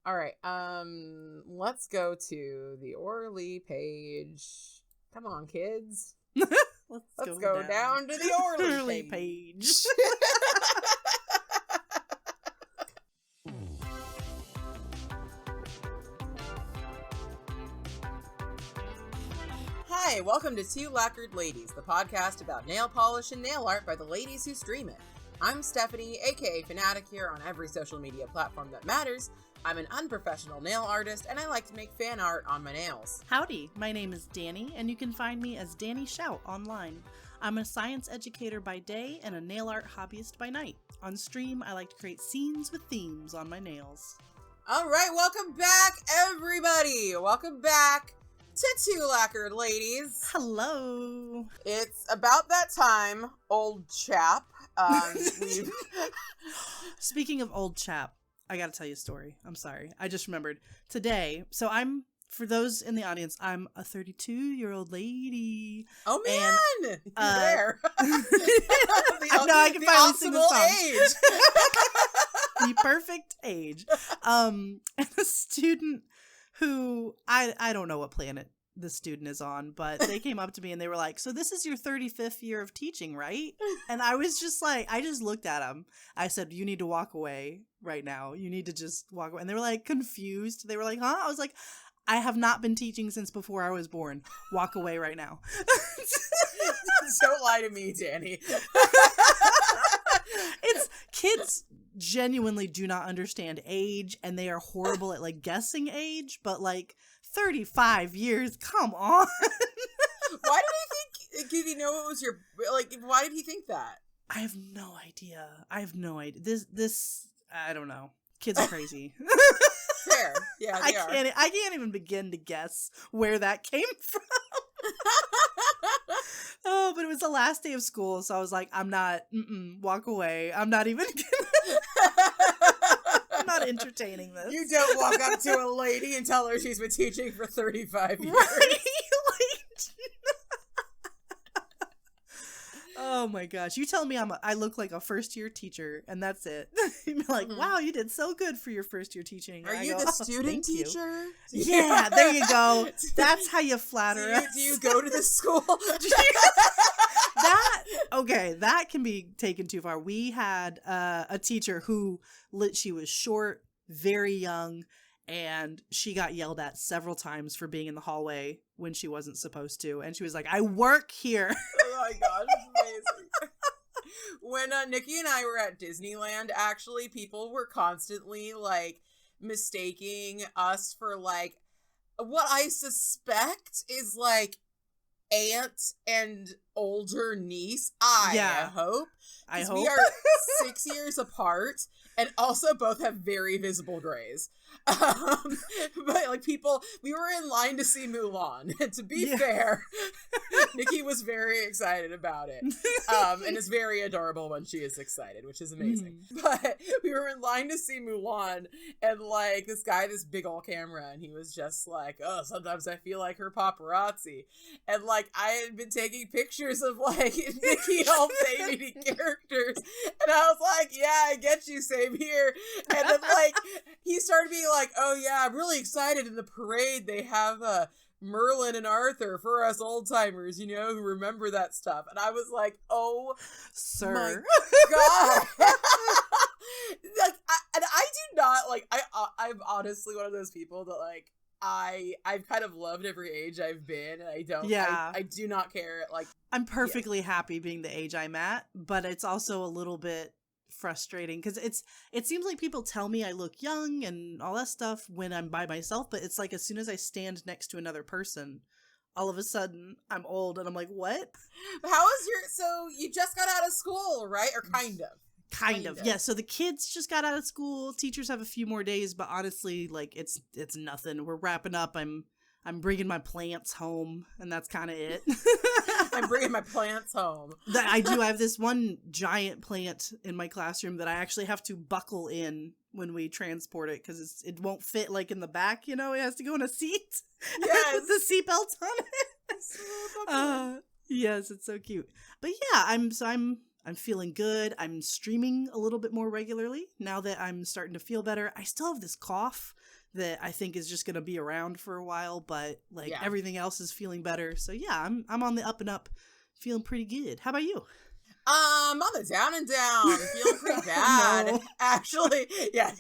All right. Let's go to the Orly page. Come on, kids. Let's go down to the Orly page. Hi, welcome to Two Lacquered Ladies, the podcast about nail polish and nail art by the ladies who stream it. I'm Stephanie, aka Fanatic, here on every social media platform that matters. I'm an unprofessional nail artist, and I like to make fan art on my nails. Howdy, my name is Danie, and you can find me as Danie Shout online. I'm a science educator by day and a nail art hobbyist by night. On stream, I like to create scenes with themes on my nails. All right, welcome back, everybody. Welcome back to Two Lacquered Ladies. Hello. It's about that time, old chap. Speaking of old chap, I gotta tell you a story. I'm sorry. I just remembered. Today, for those in the audience, I'm a 32-year-old lady. Oh, man! And, you're there. I can finally sing the song. Age. The perfect age. And a student who, I don't know what planet the student is on, but they came up to me and they were like, so this is your 35th year of teaching, right? And I was just like, I just looked at them. I said, you need to walk away right now. You need to just walk away. And they were like confused. They were like, huh? I was like, I have not been teaching since before I was born. Walk away right now. Don't lie to me, Danie. It's kids genuinely do not understand age, and they are horrible at like guessing age, but like 35 years, come on. Why did he think, did he know it was your, like, why did he think that? I have no idea. This, I don't know. Kids are crazy. Fair. Yeah, they are. I can't even begin to guess where that came from. Oh, but it was the last day of school, so I was like, walk away. I'm not even I'm not entertaining this. You don't walk up to a lady and tell her she's been teaching for 35 years. Right? Oh my gosh. You tell me I look like a first-year teacher, and that's it. You'd be like, wow, you did so good for your first-year teaching. Are you the student teacher? Yeah, there you go. That's how you flatter us. Do you go to the school? That can be taken too far. We had a teacher who she was short, very young, and she got yelled at several times for being in the hallway when she wasn't supposed to. And she was like, I work here. Oh my gosh, it's amazing. When Nikki and I were at Disneyland, actually, people were constantly, like, mistaking us for, like, what I suspect is, like, aunt and older niece. I hope. We are 6 years apart and also both have very visible grays. But like we were in line to see Mulan, and to be fair, Nikki was very excited about it, and is very adorable when she is excited, which is amazing. But we were in line to see Mulan, and like this big old camera, and he was just like, oh, sometimes I feel like her paparazzi, and like I had been taking pictures of like Nikki all baby characters, and I was like, yeah, I get you, same here. And then like he started being like, oh yeah, I'm really excited. In the parade they have Merlin and Arthur for us old timers, you know, who remember that stuff. And I was like, oh, sir, my God. Like, I do not like. I'm honestly one of those people that like I've kind of loved every age I've been, and I don't. Yeah, I do not care. Like, I'm perfectly happy being the age I'm at, but it's also a little bit frustrating because it seems like people tell me I look young and all that stuff when I'm by myself, but it's like as soon as I stand next to another person, all of a sudden I'm old, and I'm like, what? So you just got out of school, right? Or kind of. Yeah, so the kids just got out of school. Teachers have a few more days, but honestly, like it's nothing. We're wrapping up. I'm bringing my plants home, and that's kind of it. I'm bringing my plants home. I do. I have this one giant plant in my classroom that I actually have to buckle in when we transport it because it won't fit like in the back. You know, it has to go in a seat. Yes, with the seatbelts on it. Yes, it's so cute. But yeah, I'm feeling good. I'm streaming a little bit more regularly now that I'm starting to feel better. I still have this cough that I think is just going to be around for a while, but like Yeah. everything else is feeling better. So yeah, I'm on the up and up, feeling pretty good. How about you? I'm on the down and down, feeling pretty bad. No. Actually, yeah,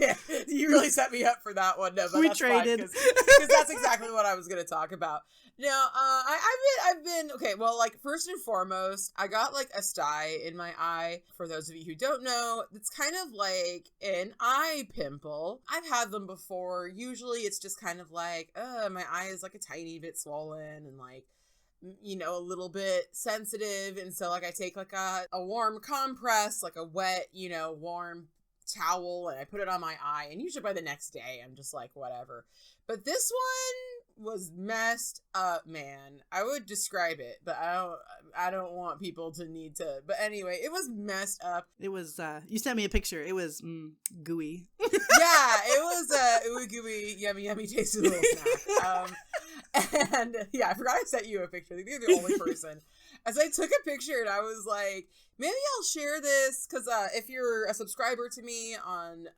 you really set me up for that one. No, but We that's traded. because that's exactly what I was going to talk about. No, I've been okay. Well, like first and foremost, I got like a sty in my eye. For those of you who don't know, it's kind of like an eye pimple. I've had them before. Usually, it's just kind of like, my eye is like a tiny bit swollen and like, you know, a little bit sensitive, and so like I take like a warm compress, like a wet, you know, warm towel, and I put it on my eye, and usually by the next day I'm just like whatever. But this one was messed up, man. I would describe it, but I don't want people to need to. But anyway, it was messed up. It was you sent me a picture. It was gooey. Yeah, it was ooey gooey, yummy tasty little snack. And yeah, I forgot I sent you a picture. I think you're the only person. As I took a picture and I was like, maybe I'll share this because if you're a subscriber to me on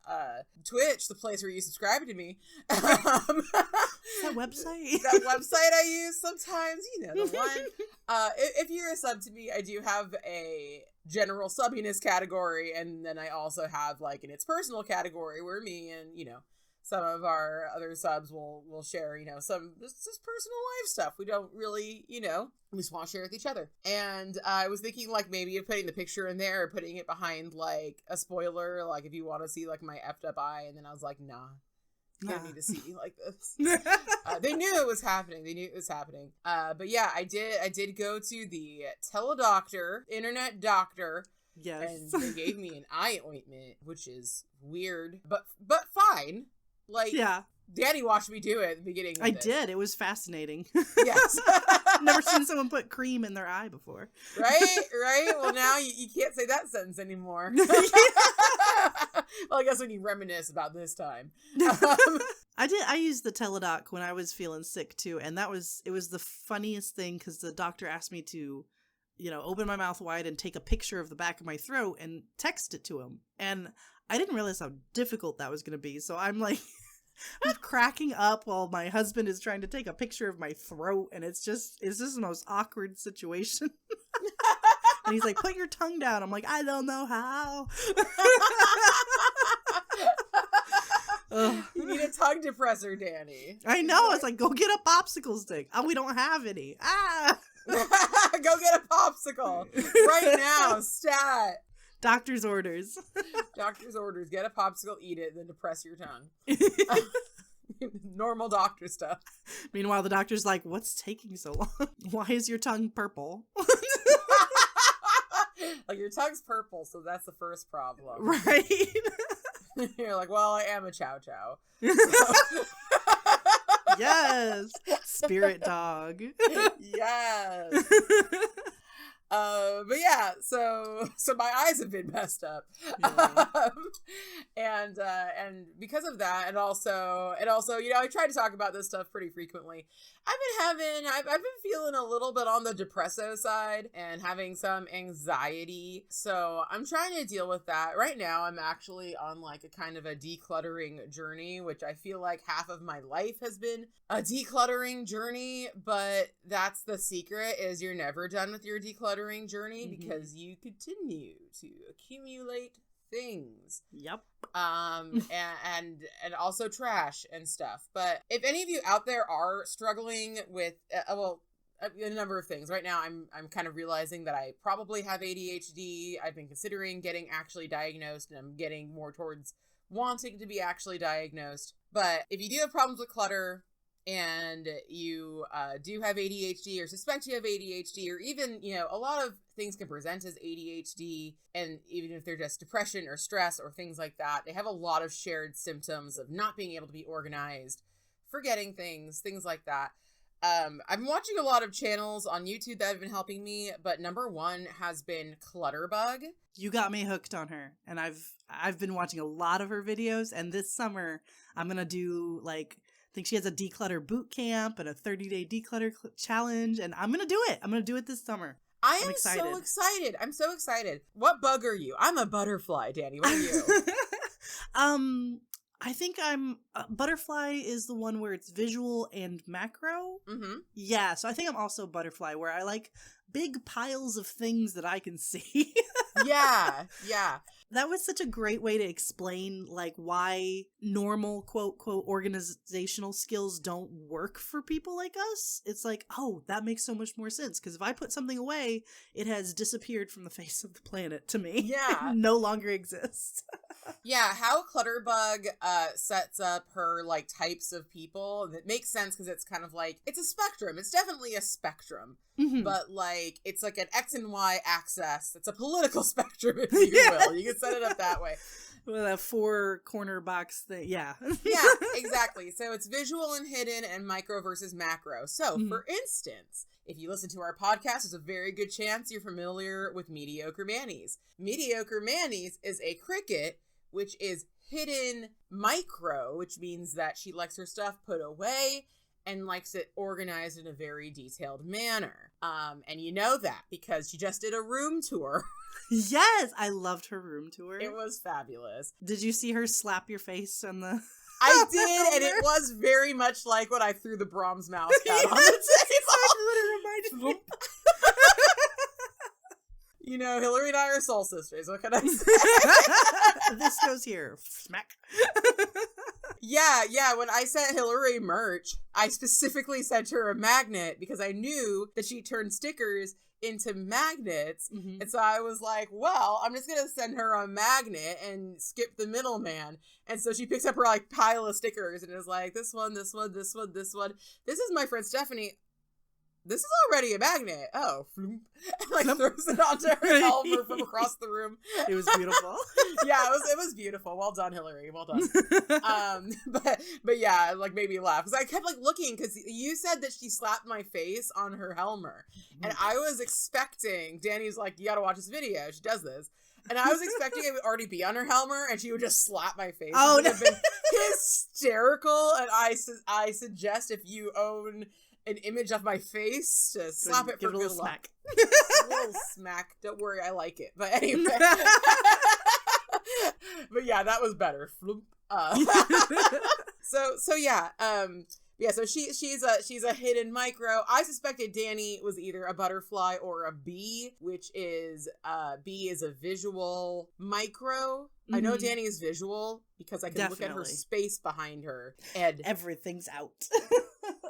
Twitch, the place where you subscribe to me, That website. that website I use sometimes, you know, the one. If you're a sub to me, I do have a general subbiness category, and then I also have like in its personal category where me and, you know, some of our other subs will share, you know, some this personal life stuff. We don't really, you know, we just want to share with each other. And I was thinking like maybe of putting the picture in there or putting it behind like a spoiler, like if you want to see like my effed up eye. And then I was like, nah. You don't need to see me like this. They knew it was happening. But yeah, I did go to the teledoctor, internet doctor. Yes. And they gave me an eye ointment, which is weird, but fine. Like, Yeah. Danie watched me do it at the beginning of I this. did. It was fascinating. Yes. Never seen someone put cream in their eye before. Right? Well, now you can't say that sentence anymore. Well, I guess when you reminisce about this time. I used the teledoc when I was feeling sick too, and it was the funniest thing because the doctor asked me to, you know, open my mouth wide and take a picture of the back of my throat and text it to him. And I didn't realize how difficult that was going to be. So I'm like, I'm cracking up while my husband is trying to take a picture of my throat. And it's just the most awkward situation. And he's like, put your tongue down. I'm like, I don't know how. You need a tongue depressor, Danie. I know. It's like, go get a popsicle stick. Oh, we don't have any. Go get a popsicle right now. Stat. Doctor's orders. Doctor's orders. Get a popsicle, eat it, then depress your tongue. Normal doctor stuff. Meanwhile, the doctor's like, what's taking so long? Why is your tongue purple? Like, your tongue's purple, so that's the first problem. Right? You're like, well, I am a chow chow. So. Yes. Spirit dog. Yes. But yeah, so my eyes have been messed up. Yeah. And because of that, and also, you know, I try to talk about this stuff pretty frequently. I've been feeling a little bit on the depresso side and having some anxiety. So I'm trying to deal with that. Right now, I'm actually on like a kind of a decluttering journey, which I feel like half of my life has been a decluttering journey. But that's the secret, is you're never done with your decluttering journey because you continue to accumulate things. Yep. And also trash and stuff. But if any of you out there are struggling with a number of things right now, I'm kind of realizing that I probably have ADHD. I've been considering getting actually diagnosed, and I'm getting more towards wanting to be actually diagnosed. But if you do have problems with clutter, and you do have ADHD or suspect you have ADHD, or even, you know, a lot of things can present as ADHD, and even if they're just depression or stress or things like that, they have a lot of shared symptoms of not being able to be organized, forgetting things like that. I've been watching a lot of channels on YouTube that have been helping me, but number one has been Clutterbug. You got me hooked on her, and I've been watching a lot of her videos, and this summer I'm going to do like, I think she has a declutter boot camp and a 30-day declutter challenge, and I'm going to do it. I'm going to do it this summer. I am so excited. I'm so excited. What bug are you? I'm a butterfly, Danie. What are you? I think I'm butterfly is the one where it's visual and macro. Mm-hmm. Yeah, so I think I'm also butterfly, where I like big piles of things that I can see. Yeah. That was such a great way to explain like why normal quote organizational skills don't work for people like us. It's like, oh, that makes so much more sense, because if I put something away, it has disappeared from the face of the planet to me. Yeah. It no longer exists. Yeah, how Clutterbug sets up her, like, types of people, it makes sense because it's kind of like, it's a spectrum. It's definitely a spectrum. Mhm. But, like, it's like an X and Y axis. It's a political spectrum, if you will. You can set it up that way. With a 4-corner box thing. Yeah. Yeah, exactly. So it's visual and hidden and micro versus macro. So, for instance, if you listen to our podcast, there's a very good chance you're familiar with Mediocre Manny's. Mediocre Manny's is a cricket, which is hidden micro, which means that she likes her stuff put away and likes it organized in a very detailed manner. And you know that because she just did a room tour. Yes, I loved her room tour. It was fabulous. Did you see her slap your face on the... I did, and it was very much like when I threw the Brahms mouse pad on the table. Exactly what it reminded me. You know, Hillary and I are soul sisters. What can I say? This goes here. Smack. Yeah. When I sent Hillary merch, I specifically sent her a magnet because I knew that she turned stickers into magnets. Mm-hmm. And so I was like, well, I'm just going to send her a magnet and skip the middleman. And so she picks up her like pile of stickers and is like, this one, this one, this one, this one. This is my friend Stephanie. This is already a magnet. Oh, and like throws it onto her helmet from across the room. It was beautiful. Yeah, it was beautiful. Well done, Hillary. Well done. But yeah, like made me laugh because I kept like looking because you said that she slapped my face on her helmet, and I was expecting Dani's like, you got to watch this video. She does this. And I was expecting it would already be on her helmet, and she would just slap my face. Oh, it would have been hysterical. And I suggest if you own an image of my face to slap it for good luck. A little smack. Don't worry, I like it. But anyway. But yeah, that was better. So yeah. Yeah, so she's a hidden micro. I suspected Danie was either a butterfly or a bee, which is bee is a visual micro. Mm-hmm. I know Danie is visual because I can look at her space behind her and everything's out.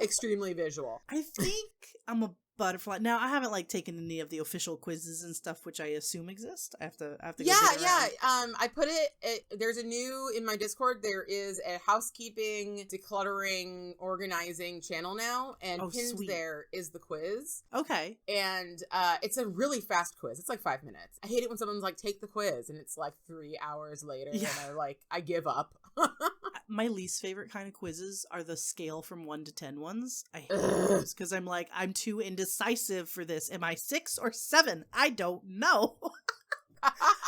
Extremely visual. I think I'm a butterfly. Now, I haven't like taken any of the official quizzes and stuff, which I assume exist. I have to Yeah. I put it. There's a new in my Discord. There is a housekeeping, decluttering, organizing channel now, and pinned there is the quiz. Okay. And it's a really fast quiz. It's like 5 minutes. I hate it when someone's like, take the quiz, and it's like 3 hours later, and I give up. My least favorite kind of quizzes are the scale from 1 to 10 ones. I hate those because I'm like, I'm too indecisive for this. Am I 6 or 7? I don't know.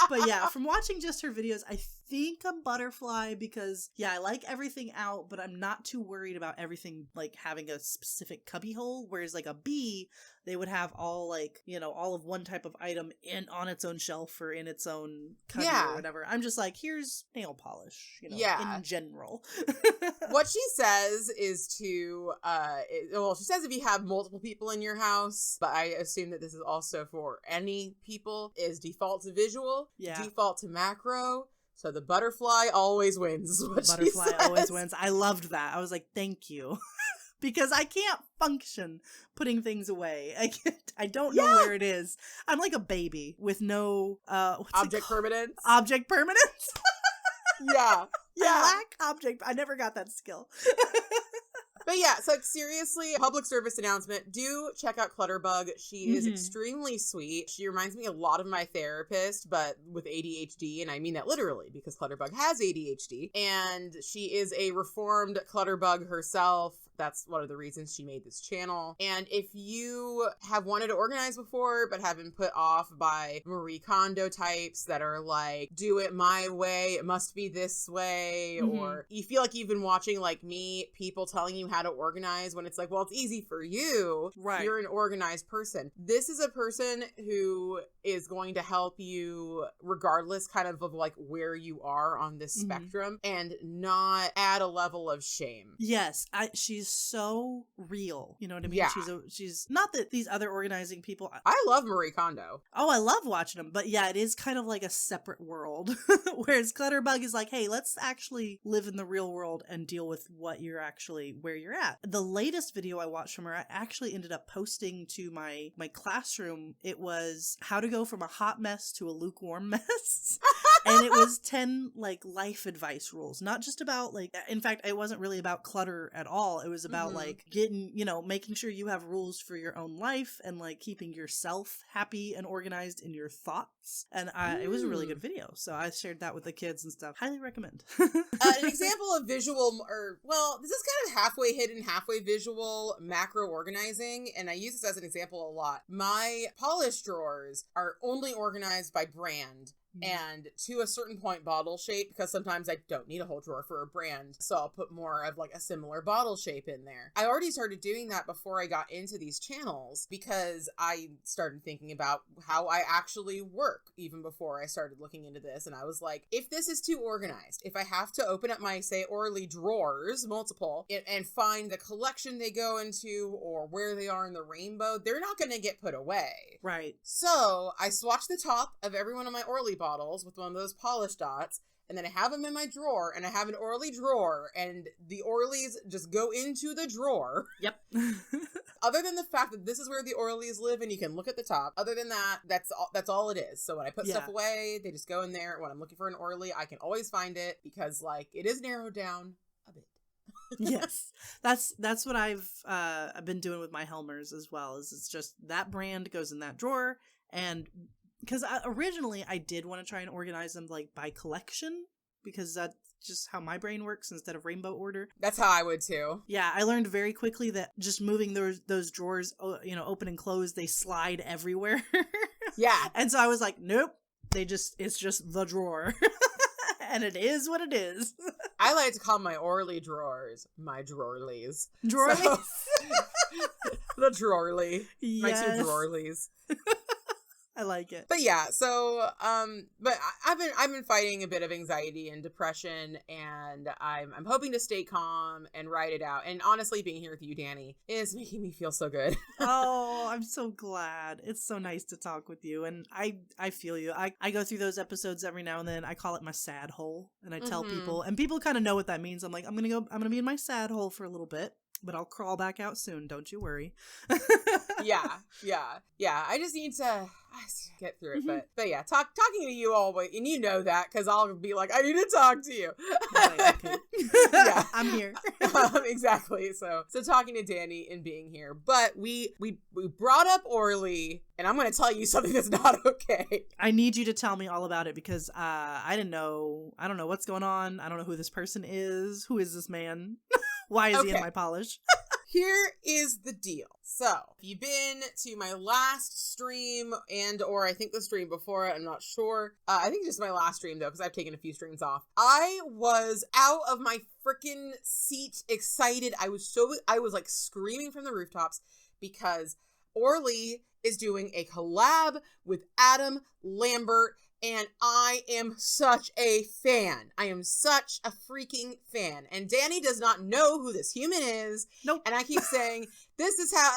But yeah, from watching just her videos, I think a butterfly because, I like everything out, but I'm not too worried about everything, like, having a specific cubby hole, whereas, like, a bee, they would have all, like, all of one type of item on its own shelf or in its own cubby or whatever. I'm just like, here's nail polish, in general. What she says is to, she says if you have multiple people in your house, but I assume that this is also for any people, is default to visual, default to macro. So the butterfly always wins, is what she says. Butterfly always wins. I loved that. I was like, thank you. Because I can't function putting things away. I don't know where it is. I'm like a baby with no object permanence. Object permanence? Yeah. I lack object. I never got that skill. But yeah, so seriously, public service announcement, do check out Clutterbug. She is extremely sweet. She reminds me a lot of my therapist, but with ADHD, and I mean that literally because Clutterbug has ADHD. And she is a reformed Clutterbug herself. That's one of the reasons she made this channel. And if you have wanted to organize before, but have been put off by Marie Kondo types that are like, do it my way, it must be this way, or you feel like you've been watching, like me, people telling you how to organize when it's like, well, it's easy for you. Right. You're an organized person. This is a person who is going to help you regardless kind of like where you are on this spectrum, and not add a level of shame. Yes, she's so real. You know what I mean? Yeah. She's not that these other organizing people. I love Marie Kondo. Oh, I love watching them, but yeah, it is kind of like a separate world. Whereas Clutterbug is like, hey, let's actually live in the real world and deal with what you're actually where you're at. The latest video I watched from her, I actually ended up posting to my classroom. It was how to go from a hot mess to a lukewarm mess. And it was 10 like life advice rules, not just about like, in fact, it wasn't really about clutter at all. It was about like getting, making sure you have rules for your own life and like keeping yourself happy and organized in your thoughts. And it was a really good video. So I shared that with the kids and stuff. Highly recommend. An example of visual, this is kind of halfway hidden, halfway visual macro organizing. And I use this as an example a lot. My polish drawers are only organized by brand. And to a certain point, bottle shape, because sometimes I don't need a whole drawer for a brand, so I'll put more of like a similar bottle shape in there. I already started doing that before I got into these channels, because I started thinking about how I actually work even before I started looking into this. And I was like, if this is too organized, if I have to open up my, say, Orly drawers, multiple, and find the collection they go into or where they are in the rainbow, they're not going to get put away. Right. So I swatched the top of every one of my Orly bottles with one of those polish dots, and then I have them in my drawer, and I have an Orly drawer, and the Orleys just go into the drawer. Yep. Other than the fact that this is where the Orleys live and you can look at the top, other than that, that's all it is. So when I put stuff away, they just go in there. When I'm looking for an Orly, I can always find it, because like it is narrowed down a bit. Yes, that's what I've been doing with my Helmers as well. Is it's just that brand goes in that drawer. And because originally I did want to try and organize them like by collection, because that's just how my brain works instead of rainbow order. That's how I would too. Yeah, I learned very quickly that just moving those drawers, open and close, they slide everywhere. Yeah. And so I was like, nope, it's just the drawer. And it is what it is. I like to call my Orly drawers my drawerlies. Drawerlies? So, the drawerly. Yes. My two drawerlies. I like it. But yeah, so but I've been fighting a bit of anxiety and depression, and I'm hoping to stay calm and ride it out. And honestly, being here with you, Danie, is making me feel so good. Oh, I'm so glad. It's so nice to talk with you, and I feel you. I go through those episodes every now and then. I call it my sad hole, and I tell people, and people kind of know what that means. I'm like, I'm gonna be in my sad hole for a little bit, but I'll crawl back out soon. Don't you worry. Yeah. I just need to get through it. But yeah, talking to you always, and you know that, because I'll be like, I need to talk to you. Okay. Yeah, I'm here. Exactly. So talking to Danie and being here, but we brought up Orly, and I'm going to tell you something that's not okay. I need you to tell me all about it, because I don't know what's going on. I don't know who this person is. Who is this man? Why is he in my polish? Here is the deal. So, if you've been to my last stream or I think the stream before it, I'm not sure. I think just my last stream though, because I've taken a few streams off. I was out of my freaking seat excited. I was like screaming from the rooftops, because Orly is doing a collab with Adam Lambert, and I am such a fan. I am such a freaking fan. And Danie does not know who this human is. Nope. And I keep saying, this is how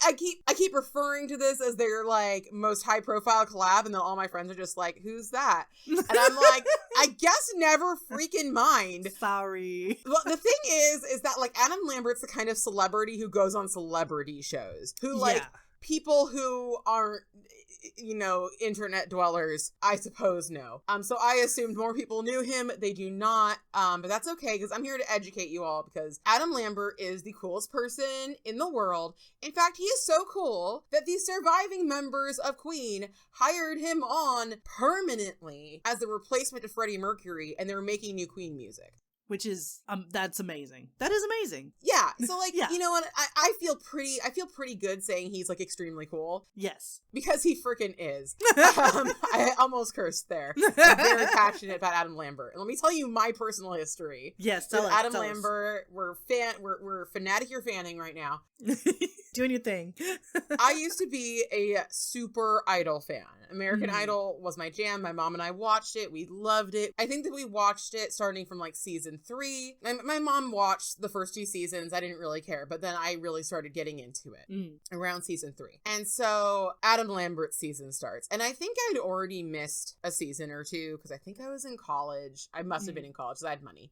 I keep referring to this as their like most high profile collab, and then all my friends are just like, who's that? And I'm like, I guess never freaking mind. Sorry. Well, the thing is that like Adam Lambert's the kind of celebrity who goes on celebrity shows, who like people who aren't, internet dwellers, I suppose, know. So I assumed more people knew him. They do not. But that's okay, because I'm here to educate you all, because Adam Lambert is the coolest person in the world. In fact, he is so cool that the surviving members of Queen hired him on permanently as the replacement to Freddie Mercury, and they're making new Queen music. which is that's amazing. That is amazing. Yeah. So like, Yeah. you know what? I feel pretty good saying he's like extremely cool. Yes. Because he freaking is. I almost cursed there. I'm very passionate about Adam Lambert. And let me tell you my personal history. Yes, tell us. Adam Lambert, we're fanatic you're fanning right now. Doing your thing. I used to be a super Idol fan. American Idol was my jam. My mom and I watched it. We loved it. I think that we watched it starting from like season 3. My mom watched the first 2 seasons. I didn't really care, but then I really started getting into it around season 3. And so Adam Lambert's season starts. And I think I'd already missed a season or 2 because I think I was in college. I must have been in college because I had money.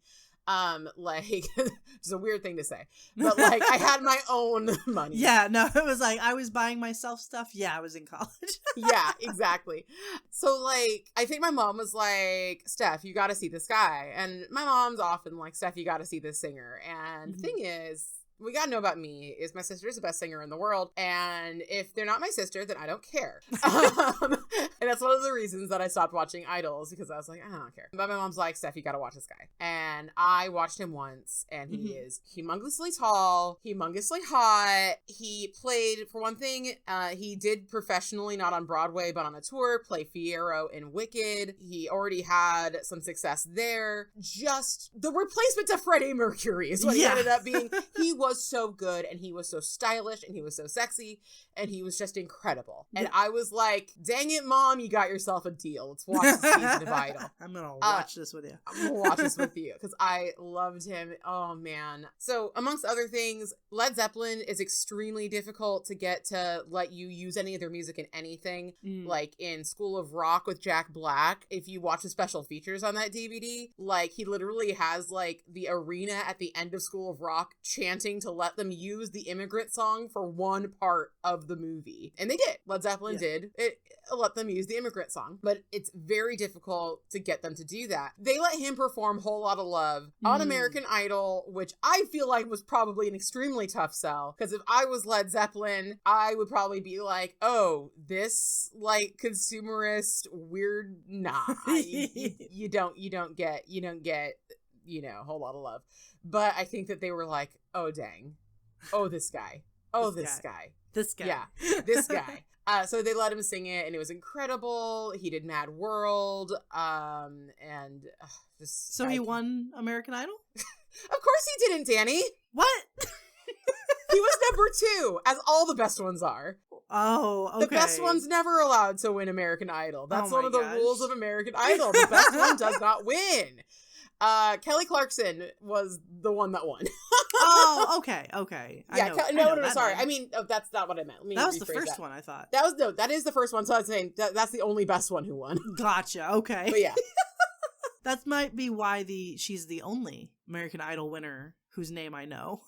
Like, it's a weird thing to say, but like, I had my own money. Yeah, no, it was like, I was buying myself stuff. Yeah, I was in college. Yeah, exactly. So like, I think my mom was like, Steph, you gotta see this guy. And my mom's often like, Steph, you gotta see this singer. And the thing is, we gotta know about me is my sister's the best singer in the world, and if they're not my sister, then I don't care. And that's one of the reasons that I stopped watching Idols, because I was like, I don't care. But my mom's like, Steph, you gotta watch this guy. And I watched him once, and he is humongously tall, humongously hot. He played, for one thing, he did professionally, not on Broadway, but on a tour, play Fiyero in Wicked. He already had some success there. Just the replacement to Freddie Mercury is what he ended up being. He was so good, and he was so stylish, and he was so sexy, and he was just incredible. And I was like, dang it, Mom, you got yourself a deal. Let's watch this season of Idol. I'm gonna watch this with you. I'm gonna watch this with you because I loved him. Oh man. So amongst other things, Led Zeppelin is extremely difficult to get to let you use any of their music in anything. Like in School of Rock with Jack Black, if you watch the special features on that DVD, like he literally has like the arena at the end of School of Rock chanting to let them use the Immigrant Song for one part of the movie. And they did. Led Zeppelin did. It let them use the Immigrant Song. But it's very difficult to get them to do that. They let him perform Whole Lotta Love on American Idol, which I feel like was probably an extremely tough sell. Because if I was Led Zeppelin, I would probably be like, oh, this like consumerist weird, nah. you don't get, you know, Whole Lotta Love. But I think that they were like, oh, dang. Oh, this guy. Oh, this guy. This guy. Yeah, this guy. So they let him sing it, and it was incredible. He did Mad World, and just... So he won American Idol? Of course he didn't, Danie. What? He was number 2, as all the best ones are. Oh, okay. The best one's never allowed to win American Idol. That's one of the rules of American Idol. The best one does not win. Kelly Clarkson was the one that won. Oh, okay. Yeah, sorry. I mean, that's not what I meant. That was the first one, I thought. That is the first one, so I was saying that's the only best one who won. Gotcha, okay. But yeah. That might be why she's the only American Idol winner whose name I know.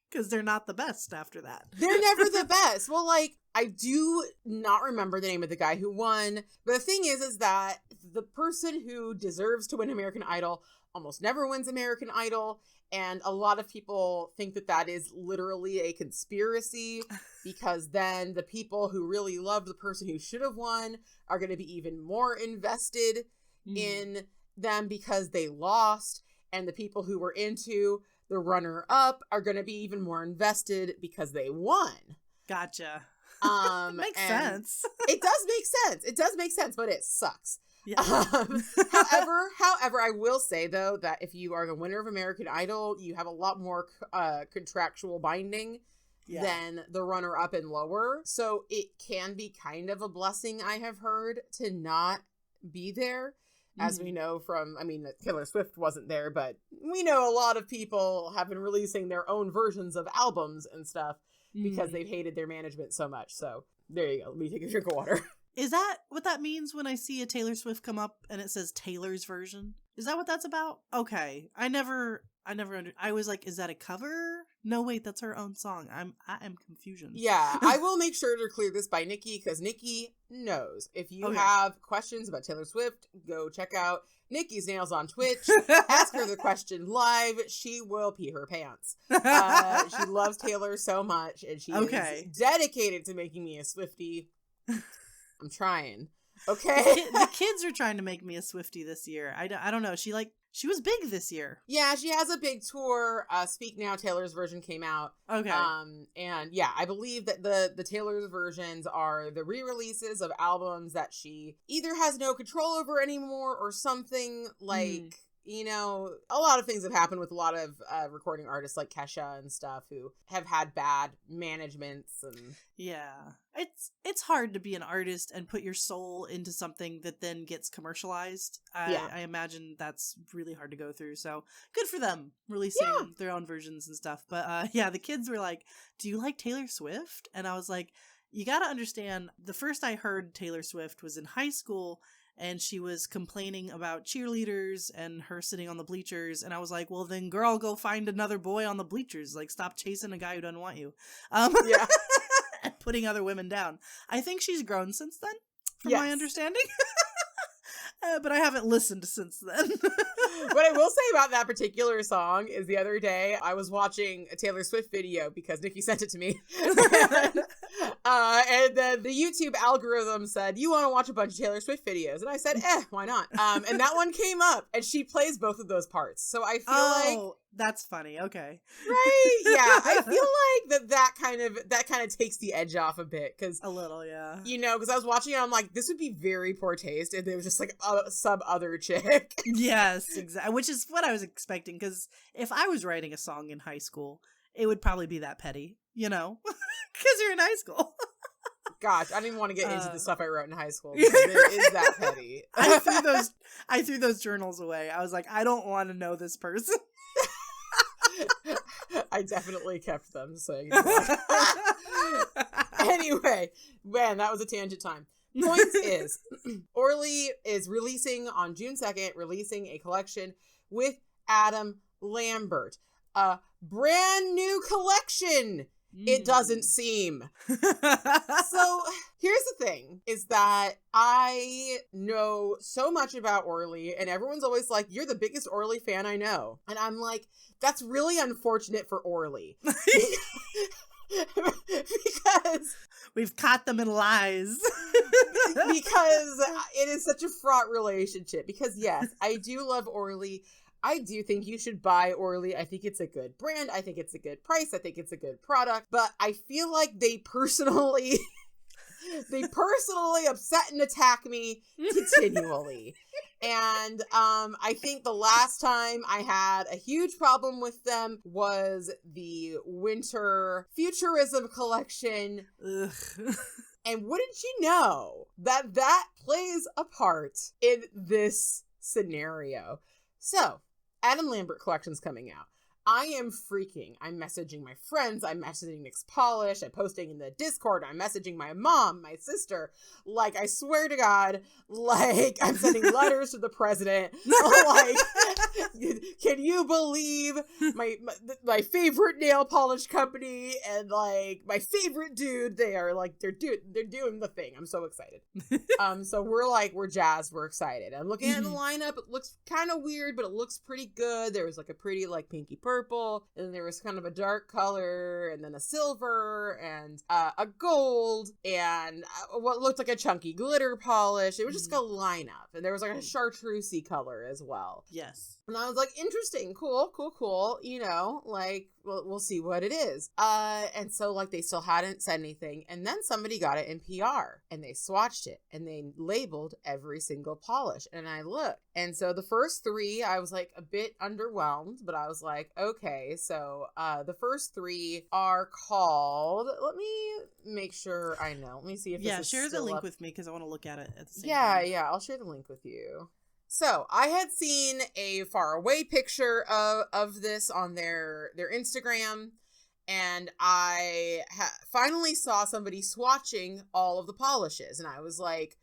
Because they're not the best after that. They're never the best. Well, like, I do not remember the name of the guy who won. But the thing is that the person who deserves to win American Idol almost never wins American Idol. And a lot of people think that that is literally a conspiracy because then the people who really love the person who should have won are going to be even more invested in them because they lost. And the people who were into the runner-up are going to be even more invested because they won. Gotcha. Makes sense. It does make sense. It does make sense, but it sucks. Yeah. However, I will say though that if you are the winner of American Idol, you have a lot more contractual binding than the runner-up and lower. So it can be kind of a blessing, I have heard, to not be there. As we know from, I mean, Taylor Swift wasn't there, but we know a lot of people have been releasing their own versions of albums and stuff because they've hated their management so much. So there you go. Let me take a drink of water. Is that what that means when I see a Taylor Swift come up and it says Taylor's version? Is that what that's about? Okay. I was like, is that a cover? No, wait, that's her own song. I am confusion. Yeah, I will make sure to clear this by Nikki because Nikki knows. If you have questions about Taylor Swift, go check out Nikki's Nails on Twitch. Ask her the question live. She will pee her pants. She loves Taylor so much, and she is dedicated to making me a Swiftie. I'm trying. Okay. The kids are trying to make me a Swiftie this year. I don't know. She She was big this year. Yeah, she has a big tour. Speak Now, Taylor's version came out. Okay. And yeah, I believe that the Taylor's versions are the re-releases of albums that she either has no control over anymore or something like... You know, a lot of things have happened with a lot of recording artists like Kesha and stuff who have had bad managements and... Yeah. It's hard to be an artist and put your soul into something that then gets commercialized. I imagine that's really hard to go through. So good for them releasing their own versions and stuff. But yeah, the kids were like, do you like Taylor Swift? And I was like, you got to understand, the first I heard Taylor Swift was in high school. And she was complaining about cheerleaders and her sitting on the bleachers. And I was like, well, then girl, go find another boy on the bleachers. Like, stop chasing a guy who doesn't want you. Yeah. And putting other women down. I think she's grown since then, from my understanding. But I haven't listened since then. What I will say about that particular song is the other day I was watching a Taylor Swift video because Nikki sent it to me. And then the YouTube algorithm said, you want to watch a bunch of Taylor Swift videos? And I said, why not? And that one came up and she plays both of those parts. So I feel like... That's funny. Okay. Right? Yeah. I feel like that kind of takes the edge off a bit. Cause, a little, yeah. You know, because I was watching it, I'm like, this would be very poor taste. And there was just like some other chick. Yes, exactly. Which is what I was expecting. Because if I was writing a song in high school, it would probably be that petty, you know? Because you're in high school. Gosh, I didn't even want to get into the stuff I wrote in high school. It is that petty. I threw those journals away. I was like, I don't want to know this person. I definitely kept them, so you know. Anyway, man, that was a tangent time. Point is, Orly is releasing on June 2nd, releasing a collection with Adam Lambert. A brand new collection. It doesn't seem. So here's the thing, is that I know so much about Orly, and everyone's always like, you're the biggest Orly fan I know. And I'm like, that's really unfortunate for Orly. Because we've caught them in lies. Because it is such a fraught relationship. Because yes, I do love Orly. I do think you should buy Orly. I think it's a good brand. I think it's a good price. I think it's a good product. But I feel like they personally upset and attack me continually. And I think the last time I had a huge problem with them was the Winter Futurism collection. Ugh. And wouldn't you know that plays a part in this scenario? So, Adam Lambert Collection's coming out. I am freaking. I'm messaging my friends. I'm messaging Nick's Polish. I'm posting in the Discord. I'm messaging my mom, my sister. Like, I swear to God, like, I'm sending letters to the president. Like, can you believe my favorite nail polish company and, like, my favorite dude there? Like, they're doing the thing. I'm so excited. So we're jazzed. We're excited. I'm looking at the lineup. It looks kind of weird, but it looks pretty good. There was, like, a pretty, like, pinky purple. And then there was kind of a dark color, and then a silver, and a gold, and what looked like a chunky glitter polish. It was just a lineup, and there was like a chartreusey color as well. Yes. And I was like, interesting, cool. You know, like, we'll see what it is. And so, like, they still hadn't said anything. And then somebody got it in PR, and they swatched it, and they labeled every single polish. And I looked. And so the first three, I was, like, a bit underwhelmed, but I was like, okay. So the first three are called, let me make sure I know. Let me see if this is share the link up. with me, because I want to look at it at the same time. Yeah, I'll share the link with you. So I had seen a far away picture of this on their Instagram, and I finally saw somebody swatching all of the polishes, and I was like,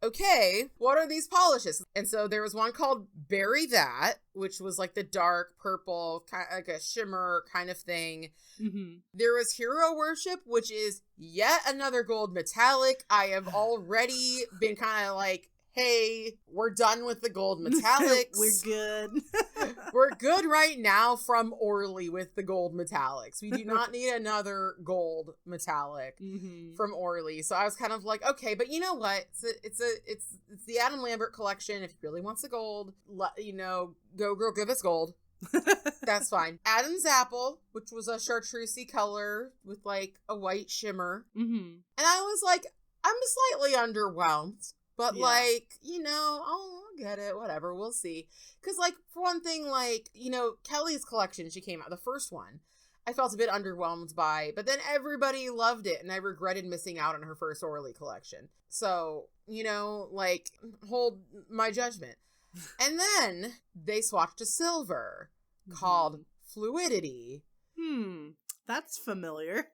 okay, what are these polishes? And so there was one called Bury That, which was like the dark purple, kind of like a shimmer kind of thing. Mm-hmm. There was Hero Worship, which is yet another gold metallic. I have already been kind of like hey, we're done with the gold metallics. We're good. We're good right now from Orly with the gold metallics. We do not need another gold metallic from Orly. So I was kind of like, okay, but you know what? It's the Adam Lambert Collection. If he really wants the gold, go girl, give us gold. That's fine. Adam's Apple, which was a chartreusey color with like a white shimmer. And I was like, I'm slightly underwhelmed. But, I'll get it, whatever, we'll see. Because, for one thing, Kelly's collection, she came out, the first one, I felt a bit underwhelmed by, but then everybody loved it, and I regretted missing out on her first Orly collection. So, hold my judgment. And then they swatched a silver called Fluidity. That's familiar.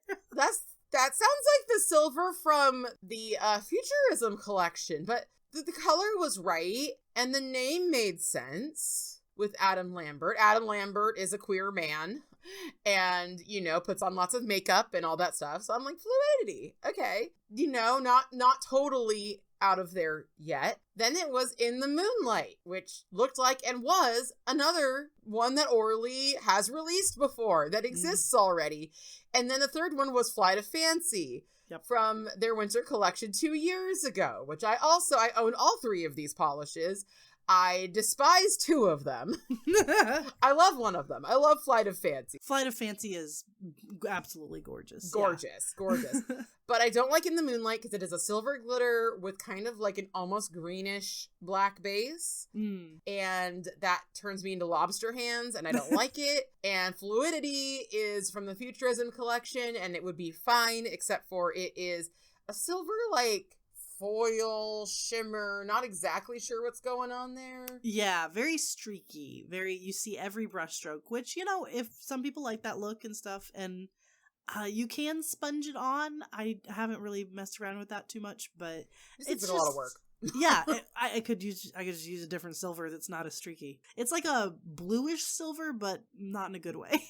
That sounds like the silver from the Futurism collection, but the color was right, and the name made sense with Adam Lambert. Adam Lambert is a queer man, and, puts on lots of makeup and all that stuff, so I'm like, Fluidity, okay. Not totally out of there yet. Then it was In the Moonlight, which looked like and was another one that Orly has released before that exists already. And then the third one was Flight of Fancy from their winter collection 2 years ago, which I own all three of these polishes. I despise two of them. I love one of them. I love Flight of Fancy. Flight of Fancy is absolutely gorgeous. Gorgeous. But I don't like In the Moonlight because it is a silver glitter with kind of like an almost greenish black base. And that turns me into lobster hands, and I don't like it. And Fluidity is from the Futurism collection, and it would be fine, except for it is a silver, foil shimmer, not exactly sure what's going on there. Yeah, very streaky, you see every brushstroke, which, if some people like that look and stuff, and you can sponge it on. I haven't really messed around with that too much, but it's a lot of work. Yeah, I could just use a different silver that's not as streaky. It's like a bluish silver, but not in a good way.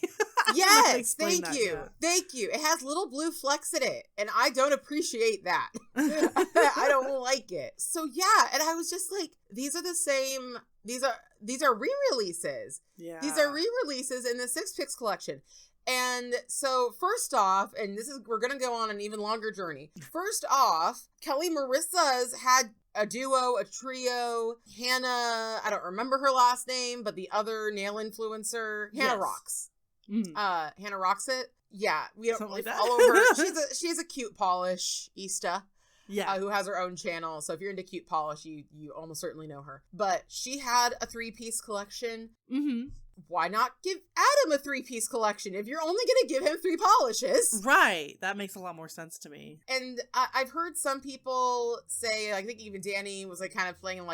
Yes, thank you. It has little blue flecks in it, and I don't appreciate that. I don't like it. So yeah, and I was just like, these are the same. These are re-releases. Yeah, these are re-releases in the Six Picks collection. And so first off, and we're gonna go on an even longer journey. First off, Kelly Marissa's had a duo, a trio. Hannah, I don't remember her last name, but the other nail influencer, Hannah Rocks. Hannah Rocks it. Yeah, we don't really follow her. She's a cute polish Easta. Yeah, who has her own channel. So if you're into cute polish, you almost certainly know her. But she had a 3-piece collection. Why not give Adam a 3-piece collection if you're only going to give him 3 polishes? Right. That makes a lot more sense to me. And I've heard some people say, I think even Danie was kind of playing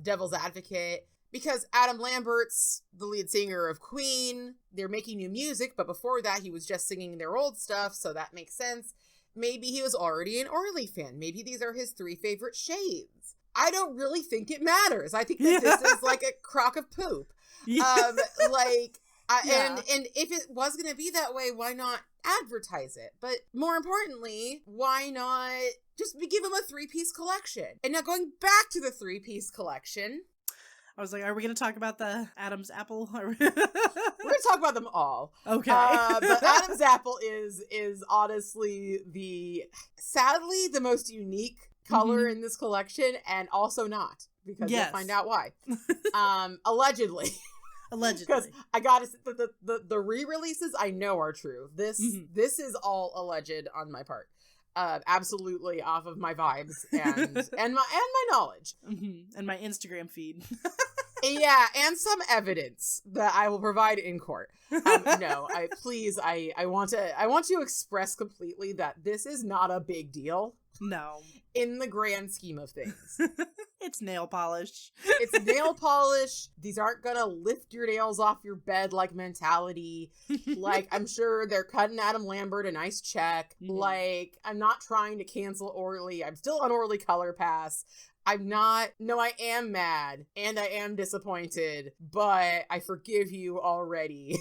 devil's advocate, because Adam Lambert's the lead singer of Queen. They're making new music, but before that he was just singing their old stuff, so that makes sense. Maybe he was already an Orly fan. Maybe these are his 3 favorite shades. I don't really think it matters. I think that this is like a crock of poop. Yeah. And if it was going to be that way, why not advertise it? But more importantly, why not just give him a 3-piece collection? And now going back to the 3-piece collection, I was like, are we going to talk about the Adam's Apple? We're going to talk about them all. Okay. But Adam's Apple is honestly sadly the most unique color in this collection, and also not, because you'll find out why. Allegedly. Because I gotta say, the re-releases I know are true. This is all alleged on my part. Absolutely off of my vibes and my knowledge. And my Instagram feed. Yeah, and some evidence that I will provide in court. No, I want to express completely that this is not a big deal. No. In the grand scheme of things. It's nail polish. It's nail polish. These aren't gonna lift your nails off your bed like mentality. I'm sure they're cutting Adam Lambert a nice check. I'm not trying to cancel Orly. I'm still on Orly Color Pass. I'm not. No, I am mad and I am disappointed, but I forgive you already.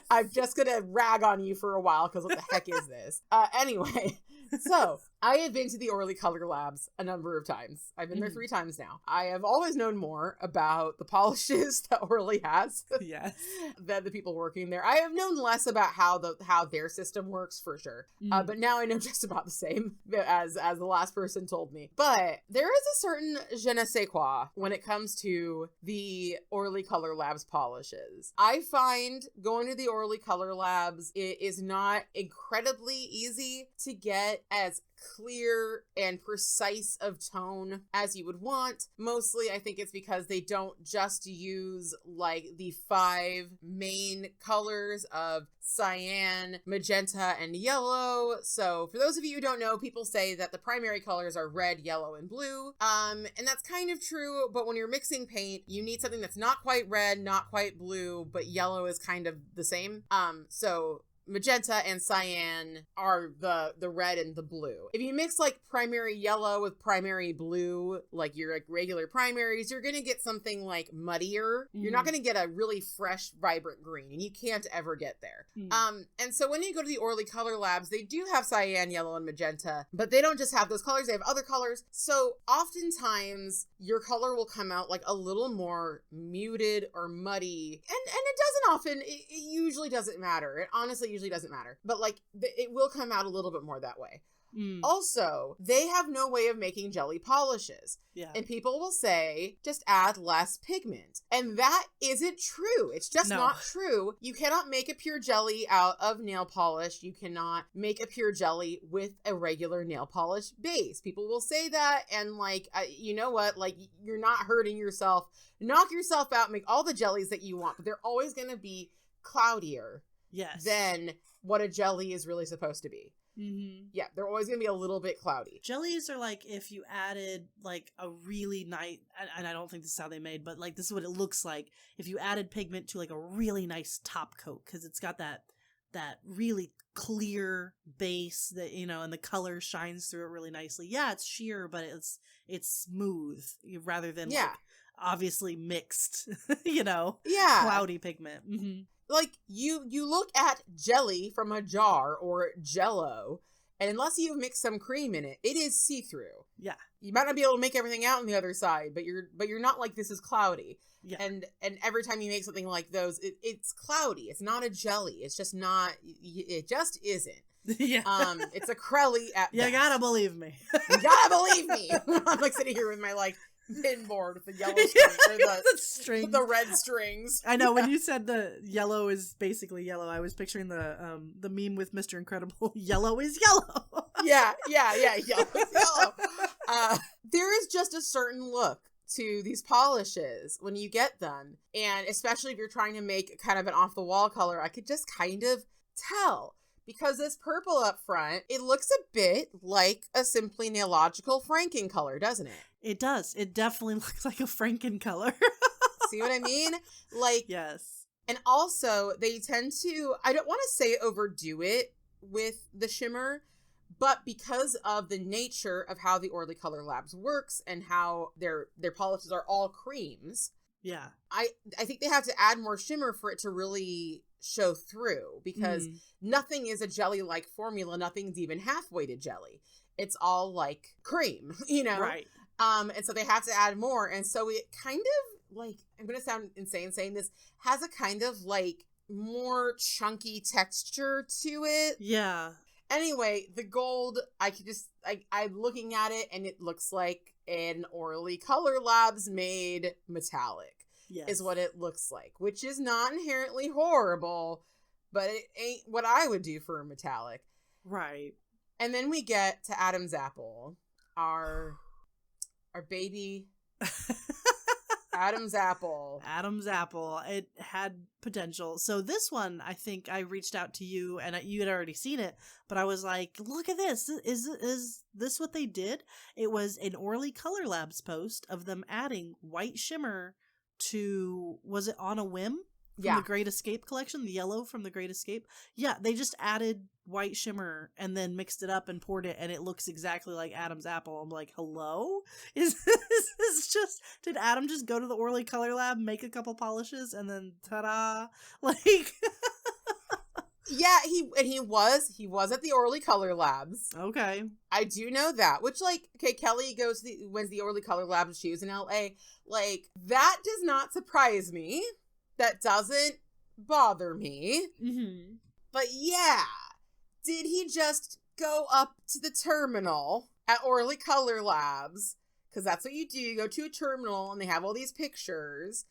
I'm just gonna rag on you for a while because what the heck is this? Anyway, so I have been to the Orly Color Labs a number of times. I've been there 3 times now. I have always known more about the polishes that Orly has Yes. than the people working there. I have known less about how their system works for sure. But now I know just about the same as the last person told me. But there is a certain je ne sais quoi when it comes to the Orly Color Labs polishes. I find going to the Orly Color Labs, it is not incredibly easy to get as clear and precise of tone as you would want. Mostly, I think it's because they don't just use like the 5 main colors of cyan, magenta, and yellow. So for those of you who don't know, people say that the primary colors are red, yellow, and blue. And that's kind of true, but when you're mixing paint, you need something that's not quite red, not quite blue, but yellow is kind of the same. So magenta and cyan are the red and the blue. If you mix like primary yellow with primary blue, like your like regular primaries, you're gonna get something like muddier. You're not gonna get a really fresh, vibrant green, and you can't ever get there. And so when you go to the Orly Color Labs, they do have cyan, yellow, and magenta, but they don't just have those colors, they have other colors. So oftentimes your color will come out like a little more muted or muddy, and it doesn't often, it usually doesn't matter. It honestly usually doesn't matter, but like it will come out a little bit more that way. Also, they have no way of making jelly polishes. Yeah. And people will say, just add less pigment. And that isn't true. It's just not true. You cannot make a pure jelly out of nail polish. You cannot make a pure jelly with a regular nail polish base. People will say that, and like, you know what? Like, you're not hurting yourself. Knock yourself out, make all the jellies that you want, but they're always going to be cloudier than what a jelly is really supposed to be. Yeah, they're always gonna be a little bit cloudy. Jellies are like if you added like a really nice, and I don't think this is how they made, but like this is what it looks like if you added pigment to like a really nice top coat, because it's got that really clear base that, you know, and the color shines through it really nicely. Yeah, it's sheer, but it's smooth rather than like obviously mixed, you know, cloudy pigment. Like, you look at jelly from a jar or Jell-O, and unless you've mixed some cream in it, it is see-through. Yeah. You might not be able to make everything out on the other side, but you're not like, this is cloudy. Yeah. And every time you make something like those, it's cloudy. It's not a jelly. It's just not, it just isn't. Yeah. It's a crelly at best. You gotta believe me. You gotta believe me. I'm like sitting here with my like pin board with the yellow string, or the red strings. I know, when you said the yellow is basically yellow, I was picturing the meme with Mr. Incredible. Yellow is yellow. yeah, yellow is yellow. There is just a certain look to these polishes when you get them, and especially if you're trying to make kind of an off the wall color, I could just kind of tell. Because this purple up front, it looks a bit like a Simply Nailogical Franken color, doesn't it? It does. It definitely looks like a Franken color. See what I mean? Like, yes. And also, they tend to, I don't want to say overdo it with the shimmer, but because of the nature of how the Orly Color Labs works and how their polishes are all creams. Yeah. I think they have to add more shimmer for it to really show through, because nothing is a jelly-like formula. Nothing's even half-weighted jelly. It's all like cream, you know? Right. And so they have to add more. And so it kind of like, I'm going to sound insane saying this, has a kind of like more chunky texture to it. Yeah. Anyway, the gold, I'm looking at it and it looks like an Orly Color Labs made metallic. Yes. Is what it looks like, which is not inherently horrible, but it ain't what I would do for a metallic. Right. And then we get to Adam's apple, our baby Adam's apple. Adam's apple. It had potential. So this one, I think I reached out to you, and you had already seen it, but I was like, look at this. Is this what they did? It was an Orly Color Labs post of them adding white shimmer to, was it On a Whim from the Great Escape collection, the yellow from the Great Escape? Yeah, they just added white shimmer and then mixed it up and poured it, and it looks exactly like Adam's apple. I'm like, hello? Is this just, did Adam just go to the Orly Color Lab, make a couple polishes, and then ta-da? Like, Yeah, he was at the Orly Color Labs. Okay. I do know that. Which, like, okay, Kelly when's the Orly Color Labs, she was in LA. Like, that does not surprise me. That doesn't bother me. Mm-hmm. But yeah, did he just go up to the terminal at Orly Color Labs? Because that's what you do. You go to a terminal and they have all these pictures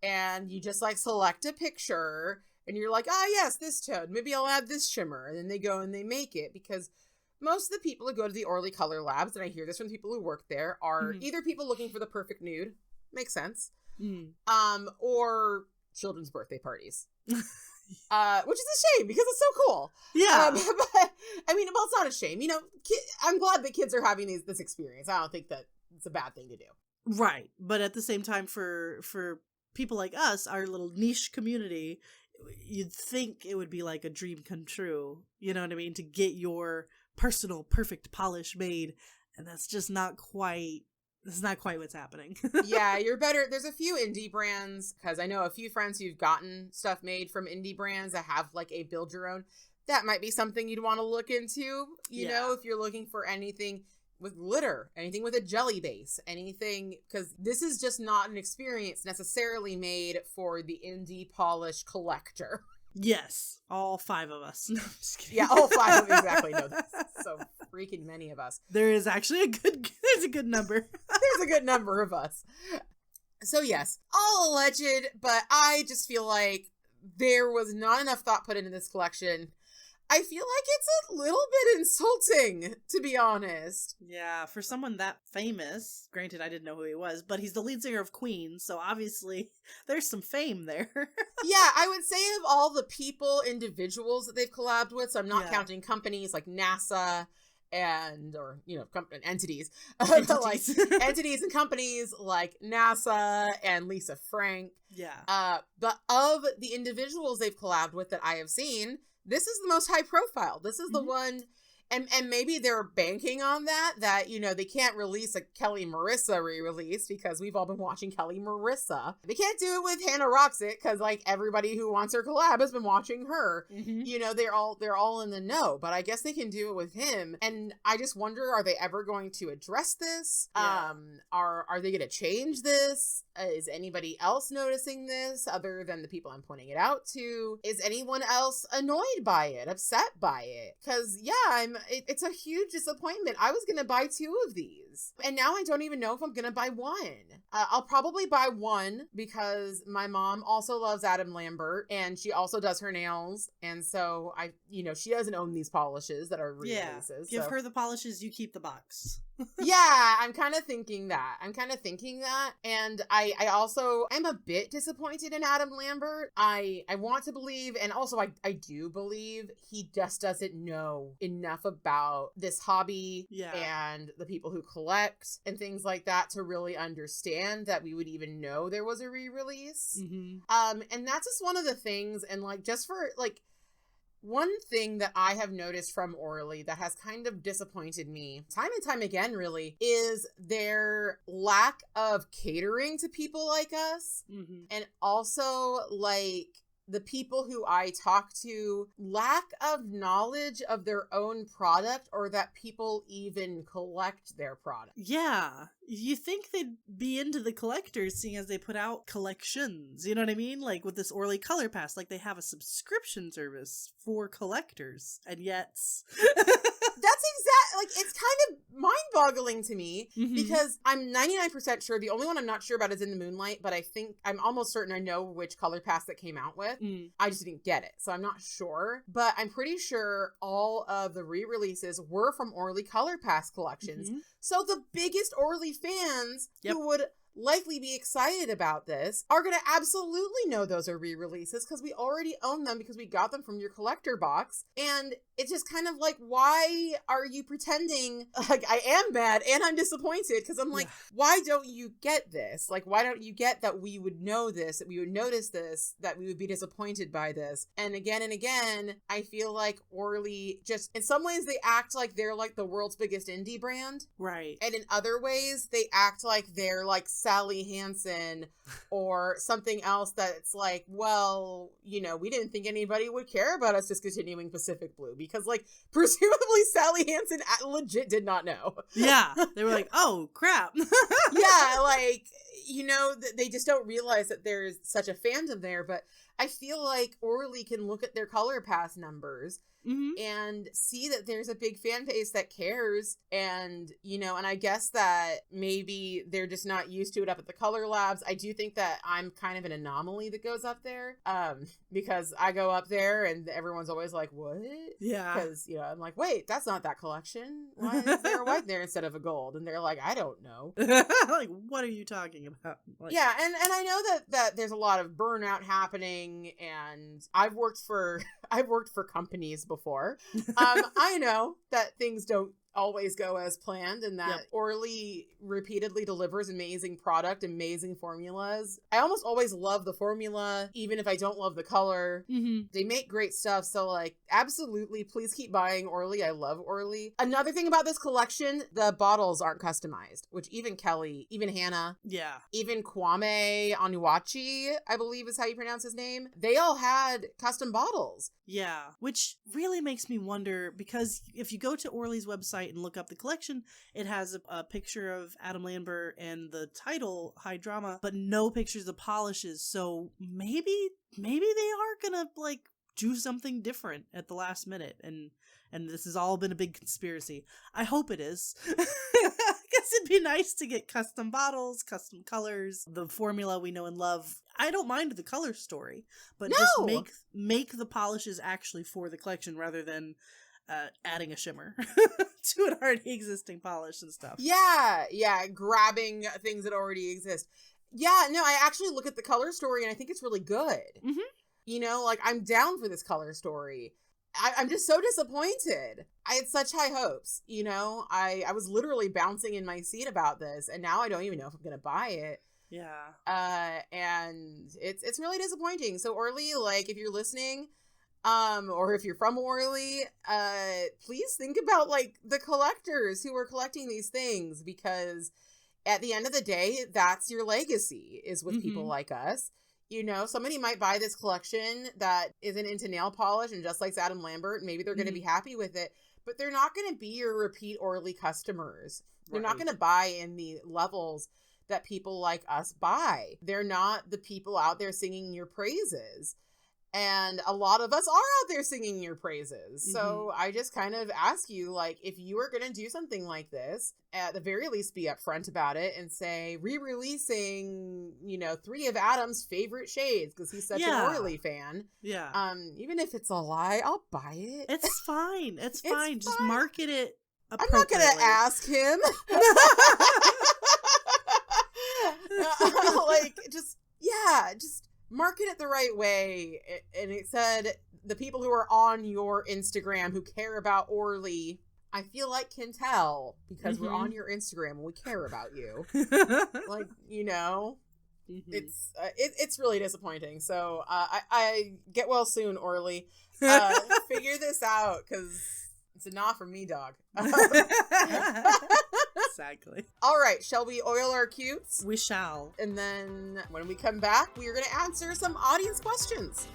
and you just like select a picture and you're like, yes, this tone. Maybe I'll add this shimmer. And then they go and they make it, because most of the people who go to the Orly Color Labs, and I hear this from people who work there, are either people looking for the perfect nude. Makes sense. Or children's birthday parties. Which is a shame because it's so cool. Yeah. But, I mean, well, it's not a shame. You know, I'm glad that kids are having this experience. I don't think that it's a bad thing to do. Right. But at the same time, for people like us, our little niche community, you'd think it would be like a dream come true. You know what I mean? To get your personal perfect polish made. And that's just not quite... This is not quite what's happening. Yeah, you're better. There's a few indie brands, because I know a few friends who've gotten stuff made from indie brands that have like a build your own. That might be something you'd want to look into, you know, if you're looking for anything with glitter, anything with a jelly base, anything, because this is just not an experience necessarily made for the indie polish collector. Yes, all 5 of us. No, I'm just kidding. Yeah, all 5 of them, exactly. No, that's so freaking many of us. There is actually there's a good number. There's a good number of us. So yes, all alleged, but I just feel like there was not enough thought put into this collection. I feel like it's a little bit insulting, to be honest. Yeah, for someone that famous, granted I didn't know who he was, but he's the lead singer of Queen, so obviously there's some fame there. Yeah, I would say of all the individuals that they've collabed with, so I'm not counting companies like NASA or, you know, entities. Like entities and companies like NASA and Lisa Frank. Yeah. But of the individuals they've collabed with that I have seen, this is the most high profile. This is the one, and maybe they're banking on that, you know, they can't release a Kelly Marissa re-release because we've all been watching Kelly Marissa. They can't do it with Hannah Roxit because, like, everybody who wants her collab has been watching her. You know, they're all in the know, but I guess they can do it with him. And I just wonder, are they ever going to address this? Yeah. Are they going to change this? Is anybody else noticing this other than the people I'm pointing it out to? Is anyone else annoyed by it, upset by it? Because, yeah, it's a huge disappointment. I was going to buy 2 of these, and now I don't even know if I'm going to buy 1. I'll probably buy 1 because my mom also loves Adam Lambert, and she also does her nails, and so she doesn't own these polishes that are re-releases. Give her the polishes, you keep the box. Yeah, I'm kind of thinking that. And I also am a bit disappointed in Adam Lambert. I want to believe, and also I do believe, he just doesn't know enough about this hobby and the people who collect and things like that to really understand that we would even know there was a re-release. And that's just one of the things, and like, just for like, one thing that I have noticed from Orly that has kind of disappointed me time and time again, really, is their lack of catering to people like us. And also, like, the people who I talk to, lack of knowledge of their own product, or that people even collect their product. Yeah. You think they'd be into the collectors, seeing as they put out collections. You know what I mean? Like with this Orly Color Pass, like they have a subscription service for collectors. And yet... That's like, it's kind of mind-boggling to me, because I'm 99% sure, the only one I'm not sure about is In the Moonlight, but I'm almost certain I know which color pass that came out with. I just didn't get it, so I'm not sure, but I'm pretty sure all of the re-releases were from Orly Color Pass collections. So the biggest Orly fans who would likely be excited about this are going to absolutely know those are re-releases, because we already own them because we got them from your collector box. And it's just kind of like, why are you pretending? Like, I am mad and I'm disappointed, because I'm like, why don't you get this? Like, why don't you get that we would know this, that we would notice this, that we would be disappointed by this? And again, I feel like Orly just, in some ways, they act like they're like the world's biggest indie brand. Right. And in other ways, they act like they're like Sally Hansen or something else that's like, well, you know, we didn't think anybody would care about us discontinuing Pacific Blue because, like, presumably Sally Hansen legit did not know. Yeah. They were like, oh, crap. Yeah, like, you know, they just don't realize that there's such a fandom there. But I feel like Orly can look at their Color Pass numbers and see that there's a big fan base that cares. And, you know, and I guess that maybe they're just not used to it up at the Color Labs. I do think that I'm kind of an anomaly that goes up there, because I go up there and everyone's always like, what? Yeah. Because, you know, I'm like, wait, that's not that collection. Why is there a white there instead of a gold? And they're like, I don't know. Like, what are you talking about? Like, yeah, and I know that there's a lot of burnout happening, and I've worked for companies before. I know that things don't always go as planned, and that Orly repeatedly delivers amazing product, amazing formulas. I almost always love the formula, even if I don't love the color. They make great stuff, so like, absolutely, please keep buying Orly. I love Orly. Another thing about this collection, the bottles aren't customized, which even Kelly, even Hannah, even Kwame Onuachi, I believe is how you pronounce his name, they all had custom bottles. Yeah, which really makes me wonder, because if you go to Orly's website and look up the collection, it has a picture of Adam Lambert and the title High Drama, but no pictures of polishes. So maybe they are gonna like do something different at the last minute, and this has all been a big conspiracy. I hope it is. I guess it'd be nice to get custom bottles, custom colors, the formula we know and love. I don't mind the color story, but just make the polishes actually for the collection rather than adding a shimmer to an already existing polish and stuff. Yeah, grabbing things that already exist. Yeah, no, I actually look at the color story and I think it's really good. You know, like, I'm down for this color story. I'm just so disappointed. I had such high hopes, you know? I was literally bouncing in my seat about this, and now I don't even know if I'm gonna buy it. Yeah. And it's really disappointing. So Orly, like, if you're listening, or if you're from Orly, please think about, like, the collectors who are collecting these things, because at the end of the day, that's your legacy, is with people like us. You know, somebody might buy this collection that isn't into nail polish and just likes Adam Lambert. Maybe they're going to be happy with it, but they're not going to be your repeat Orly customers. They're not going to buy in the levels that people like us buy. They're not the people out there singing your praises. And a lot of us are out there singing your praises. So I just kind of ask you, like, if you are going to do something like this, at the very least be upfront about it and say, re-releasing, you know, 3 of Adam's favorite shades because he's such an Orly fan. Yeah. Even if it's a lie, I'll buy it. It's fine. It's fine. Just market it I'm not going to ask him. Like, just market it the right way. And it said, the people who are on your Instagram who care about Orly, I feel like can tell because we're on your Instagram and we care about you. Like, you know, it's really disappointing. So I get well soon, Orly. Figure this out, because it's a nah from me, dog. Exactly. All right, shall we oil our cutes? We shall. And then when we come back, we are going to answer some audience questions.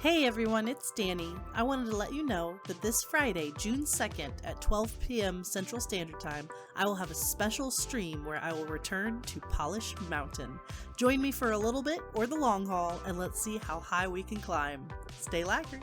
Hey everyone, it's Danie. I wanted to let you know that this Friday, June 2nd at 12 p.m. Central Standard Time, I will have a special stream where I will return to Polish Mountain. Join me for a little bit or the long haul, and let's see how high we can climb. Stay lacquered.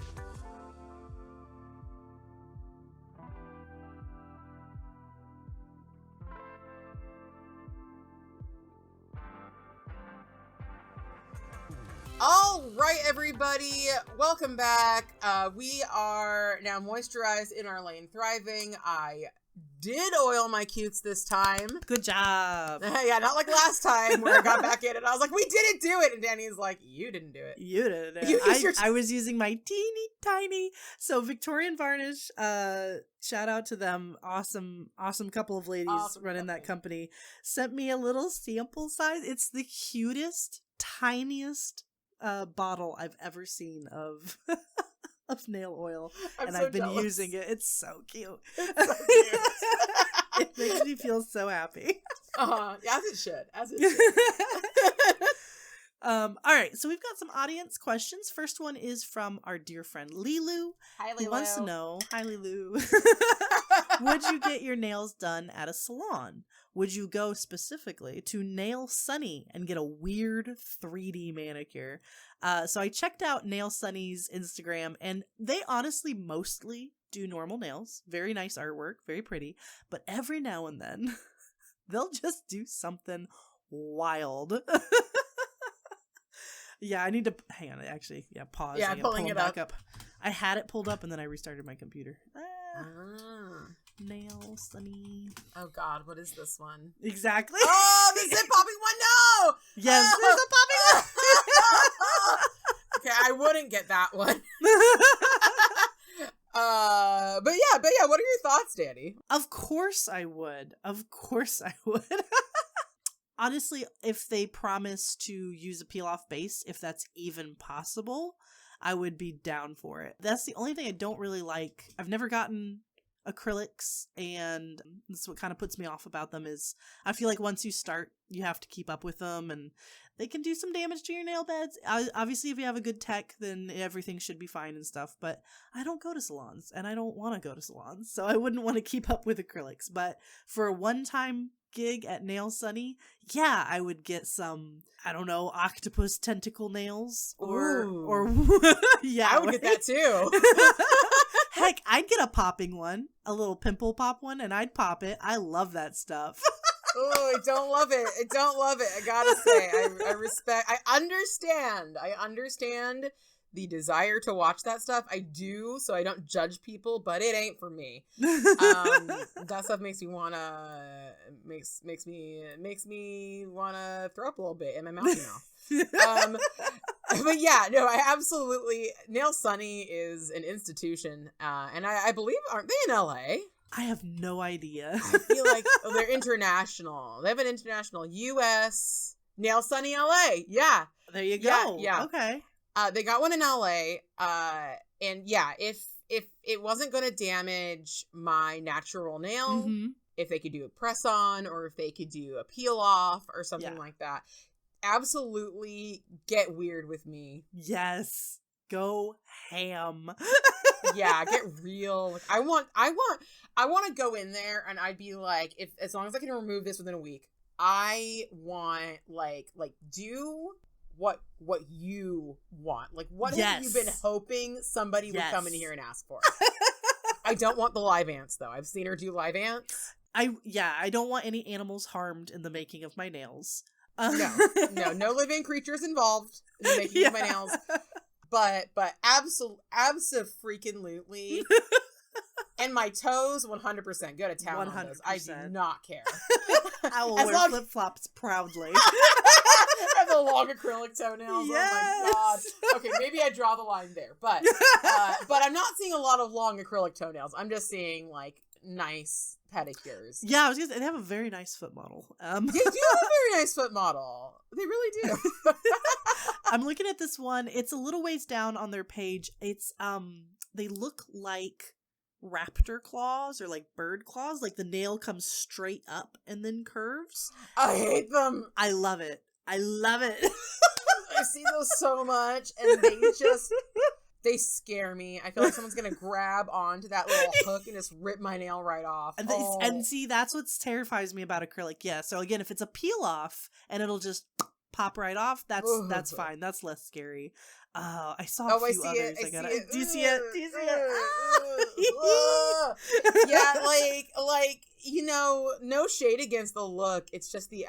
All right, everybody, welcome back. We are now moisturized, in our lane, thriving. I did oil my cutes this time. Good job. Yeah, not like last time where I got back in and I was like, we didn't do it. And Danny's like, you didn't do it. You didn't do it. I was using my teeny tiny. So Victorian Varnish, shout out to them. Awesome couple of ladies running that company. Sent me a little sample size. It's the cutest, tiniest bottle I've ever seen of of nail oil, and so I've been jealous. using it. It's so cute. It's so cute. It makes me feel so happy. As it should. As it should. All right, so we've got some audience questions. First one is from our dear friend Lilu. Hi, Lilu. Who wants to know, hi Lilu, would you get your nails done at a salon? Would you go specifically to Nail Sunny and get a weird 3D manicure? So I checked out Nail Sunny's Instagram, and they honestly mostly do normal nails. Very nice artwork, very pretty. But every now and then, they'll just do something wild. Yeah, I need to hang on. Actually, pause. Yeah, pulling it back up. I had it pulled up and then I restarted my computer. Nail Sunny. Oh God, what is this one? Exactly. Oh, the zip popping one. No. Yes, there's a popping one. Okay, I wouldn't get that one. But yeah. What are your thoughts, Danie? Of course I would. Honestly, if they promise to use a peel-off base, if that's even possible, I would be down for it. That's the only thing I don't really like. I've never gotten acrylics, and that's what kind of puts me off about them is I feel like once you start, you have to keep up with them, and they can do some damage to your nail beds. Obviously, if you have a good tech, then everything should be fine and stuff, but I don't go to salons, and I don't want to go to salons, so I wouldn't want to keep up with acrylics. But for a one-time gig at Nail Sunny, yeah, I would get some, I don't know, octopus tentacle nails or yeah, I would get that too. Heck, I'd get a popping one, a little pimple pop one, and I'd pop it. I love that stuff. Oh, I don't love it. I gotta say, I understand the desire to watch that stuff. I do, so I don't judge people, but it ain't for me. That stuff makes me wanna throw up a little bit in my mouthy mouth. But yeah, no, I absolutely, Nail Sunny is an institution, and I believe, aren't they in LA? I have no idea. I feel like they're international. They have an international US Nail Sunny LA. Yeah. There you go. Yeah. Okay. They got one in LA. And yeah, if it wasn't going to damage my natural nail, if they could do a press on or if they could do a peel off or something like that, absolutely get weird with me. Yes. Go ham. Yeah, get real. Like, I want to go in there and I'd be like, as long as I can remove this within a week, I want like do what you want. Like, what have you been hoping somebody would come in here and ask for? I don't want the live ants though. I've seen her do live ants. I don't want any animals harmed in the making of my nails. No living creatures involved in the making of my nails. But abso-freaking-lutely. And my toes, 100%. Go to town 100%. On those. I do not care. I will wear flip-flops proudly. I have the long acrylic toenails. Yes. Oh my God. Okay, maybe I draw the line there. But I'm not seeing a lot of long acrylic toenails. I'm just seeing, like, nice pedicures. Yeah, I was gonna say, they have a very nice foot model. They do have a very nice foot model. They really do. I'm looking at this one. It's a little ways down on their page. It's they look like raptor claws or like bird claws. Like the nail comes straight up and then curves. I hate them. I love it. I see those so much, and they scare me. I feel like someone's gonna grab onto that little hook and just rip my nail right off. And see, that's what terrifies me about acrylic. Yeah. So again, if it's a peel off and it'll just pop right off, that's fine. That's less scary. I saw a few others. Do you see it? Yeah, like no shade against the look. It's just the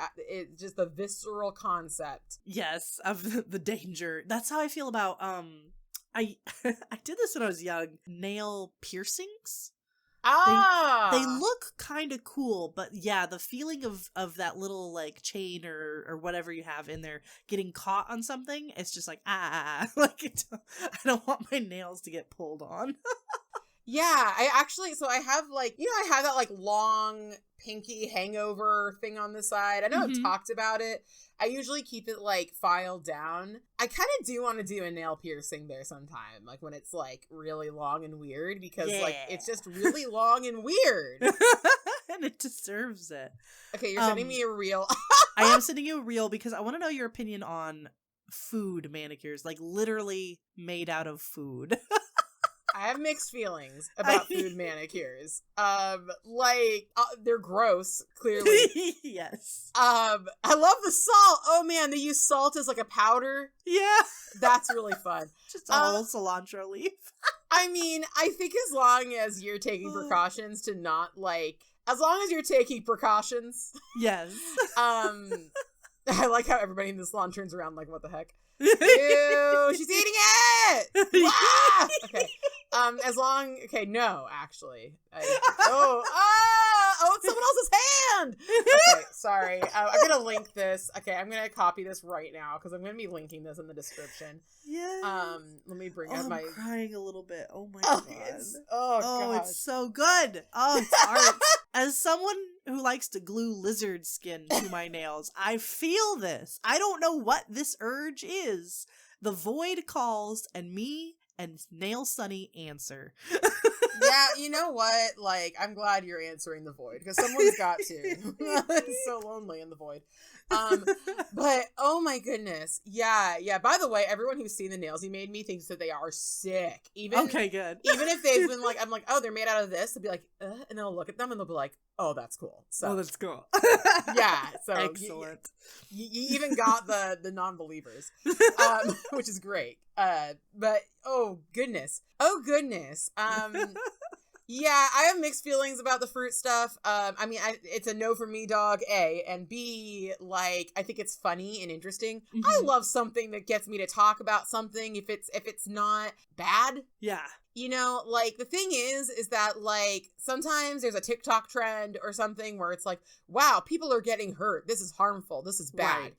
visceral concept. Yes, of the danger. That's how I feel about I did this when I was young. Nail piercings. They look kind of cool, but yeah, the feeling of that little like chain or whatever you have in there getting caught on something, it's just like like I don't want my nails to get pulled on. Yeah, I have like, I have that like long pinky hangover thing on the side. I know I've talked about it. I usually keep it like filed down. I kind of do want to do a nail piercing there sometime, like when it's like really long and weird, because like it's just really long and weird. And it deserves it. Okay, you're sending me a reel. I am sending you a reel because I want to know your opinion on food manicures, like literally made out of food. I have mixed feelings about food manicures. They're gross, clearly. Yes. I love the salt. Oh man, they use salt as like a powder. Yeah. That's really fun. Just a whole cilantro leaf. I mean, I think as long as you're taking precautions to not as long as you're taking precautions. Yes. I like how everybody in the salon turns around like, what the heck? Ew, she's eating it! Ah! Okay. No, actually. It's someone else's hand! Okay, sorry. I'm gonna link this. Okay, I'm gonna copy this right now, because I'm gonna be linking this in the description. Yeah. Let me bring up my... I'm crying a little bit. Oh my god. Gosh. It's so good. Oh, it's art. As someone who likes to glue lizard skin to my nails, I feel this. I don't know what this urge is. The void calls, and me and Nail Sunny answer. Yeah, you know what? Like, I'm glad you're answering the void, because someone's got to. It's so lonely in the void. But oh my goodness. Yeah. By the way, everyone who's seen the nails he made me thinks that they are sick. Okay, good. Even if they've been like, I'm like, oh, they're made out of this. They'll be like, and they'll look at them and they'll be like, oh, that's cool. So that's cool. Yeah. So excellent. You even got the non-believers, which is great. But oh goodness. Yeah, I have mixed feelings about the fruit stuff. I mean, it's a no for me, dog, A. And B, like, I think it's funny and interesting. Mm-hmm. I love something that gets me to talk about something if it's not bad. Yeah. You know, like, the thing is that, like, sometimes there's a TikTok trend or something where it's like, wow, people are getting hurt. This is harmful. This is bad. Right.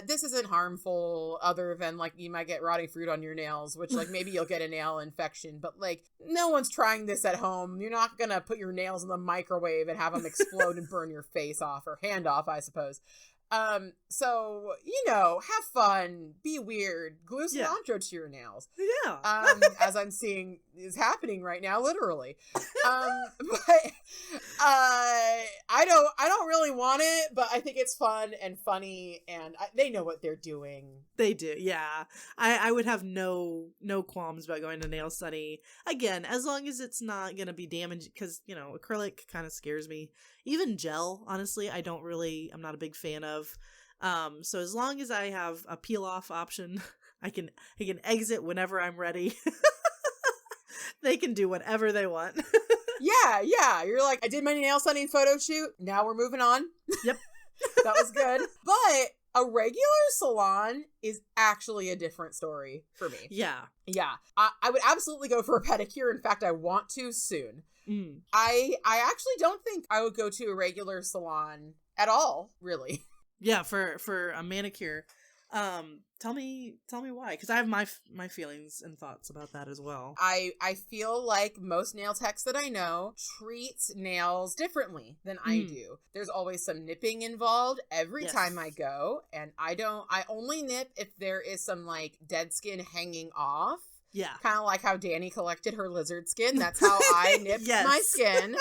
This isn't harmful other than, like, you might get rotting fruit on your nails, which, like, maybe you'll get a nail infection, but, like, no one's trying this at home. You're not gonna put your nails in the microwave and have them explode and burn your face off, or hand off, I suppose. So, have fun, be weird, glue cilantro to your nails. Yeah. As I'm seeing is happening right now, literally. But I don't really want it, but I think it's fun and funny, and they know what they're doing. They do, yeah. I would have no qualms about going to Nail Sunny. Again, as long as it's not gonna be damaged, because, acrylic kind of scares me. Even gel, honestly, I'm not a big fan of. So as long as I have a peel off option, I can exit whenever I'm ready. They can do whatever they want. Yeah. You're like, I did my nail sunning photo shoot. Now we're moving on. Yep. That was good. But a regular salon is actually a different story for me. Yeah. Yeah. I would absolutely go for a pedicure. In fact, I want to soon. Mm. I actually don't think I would go to a regular salon at all, really. Yeah, for a manicure. Tell me why, because I have my feelings and thoughts about that as well. I feel like most nail techs that I know treat nails differently than I do. There's always some nipping involved every time I go, and I only nip if there is some like dead skin hanging off. Yeah. Kind of like how Danie collected her lizard skin. That's how I nipped my skin.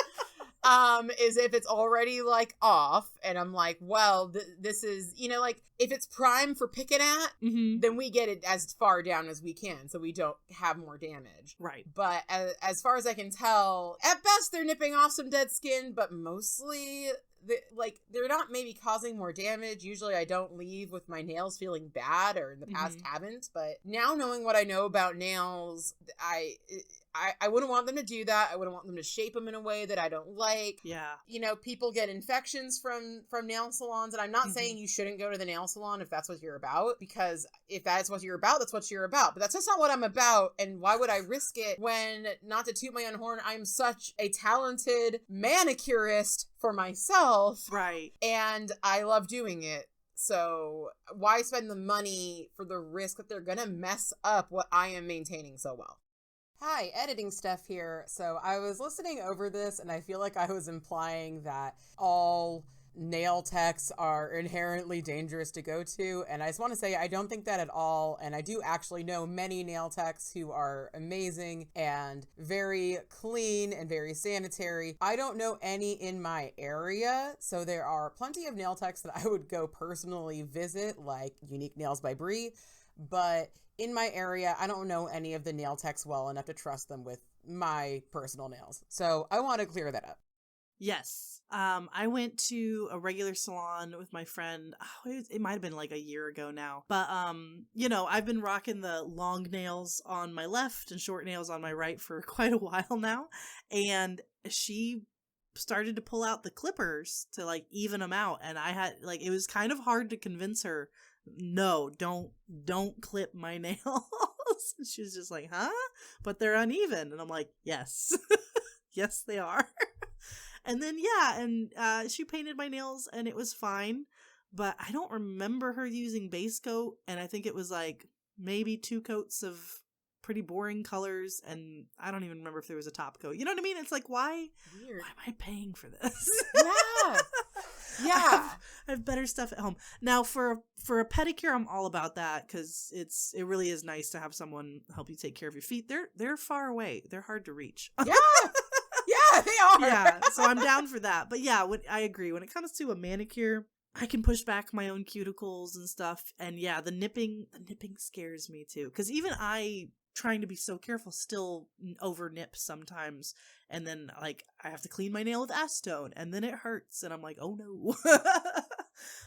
Is if it's already like off and I'm like, well, this is, like if it's prime for picking at, then we get it as far down as we can so we don't have more damage. Right. But as far as I can tell, at best they're nipping off some dead skin, but mostly they're not maybe causing more damage. Usually I don't leave with my nails feeling bad, or in the past haven't, but now knowing what I know about nails, I wouldn't want them to do that. I wouldn't want them to shape them in a way that I don't like. Yeah. People get infections from nail salons, and I'm not saying you shouldn't go to the nail salon if that's what you're about, because if that's what you're about, that's what you're about. But that's just not what I'm about, and why would I risk it when, not to toot my own horn, I'm such a talented manicurist for myself. Right. And I love doing it. So why spend the money for the risk that they're gonna mess up what I am maintaining so well? Hi, editing Steph here. So I was listening over this and I feel like I was implying that all nail techs are inherently dangerous to go to. And I just want to say I don't think that at all. And I do actually know many nail techs who are amazing and very clean and very sanitary. I don't know any in my area. So there are plenty of nail techs that I would go personally visit, like Unique Nails by Bree. But in my area, I don't know any of the nail techs well enough to trust them with my personal nails. So I want to clear that up. Yes. I went to a regular salon with my friend. Oh, it might have been like a year ago now. But, I've been rocking the long nails on my left and short nails on my right for quite a while now. And she started to pull out the clippers to like even them out. And I had like, it was kind of hard to convince her, no, don't clip my nails. She was just like, huh? But they're uneven. And I'm like, yes. Yes, they are. And then, she painted my nails and it was fine, but I don't remember her using base coat. And I think it was like maybe 2 coats of pretty boring colors. And I don't even remember if there was a top coat. You know what I mean? It's like, why am I paying for this? Yeah. Yeah. I have better stuff at home. Now for a pedicure, I'm all about that because it really is nice to have someone help you take care of your feet. They're far away. They're hard to reach. Yeah. Yeah, they are. Yeah, so I'm down for that. But yeah, I agree. When it comes to a manicure, I can push back my own cuticles and stuff. And yeah, the nipping scares me too. Because even I, trying to be so careful, still over nip sometimes. And then like I have to clean my nail with acetone and then it hurts. And I'm like, oh no.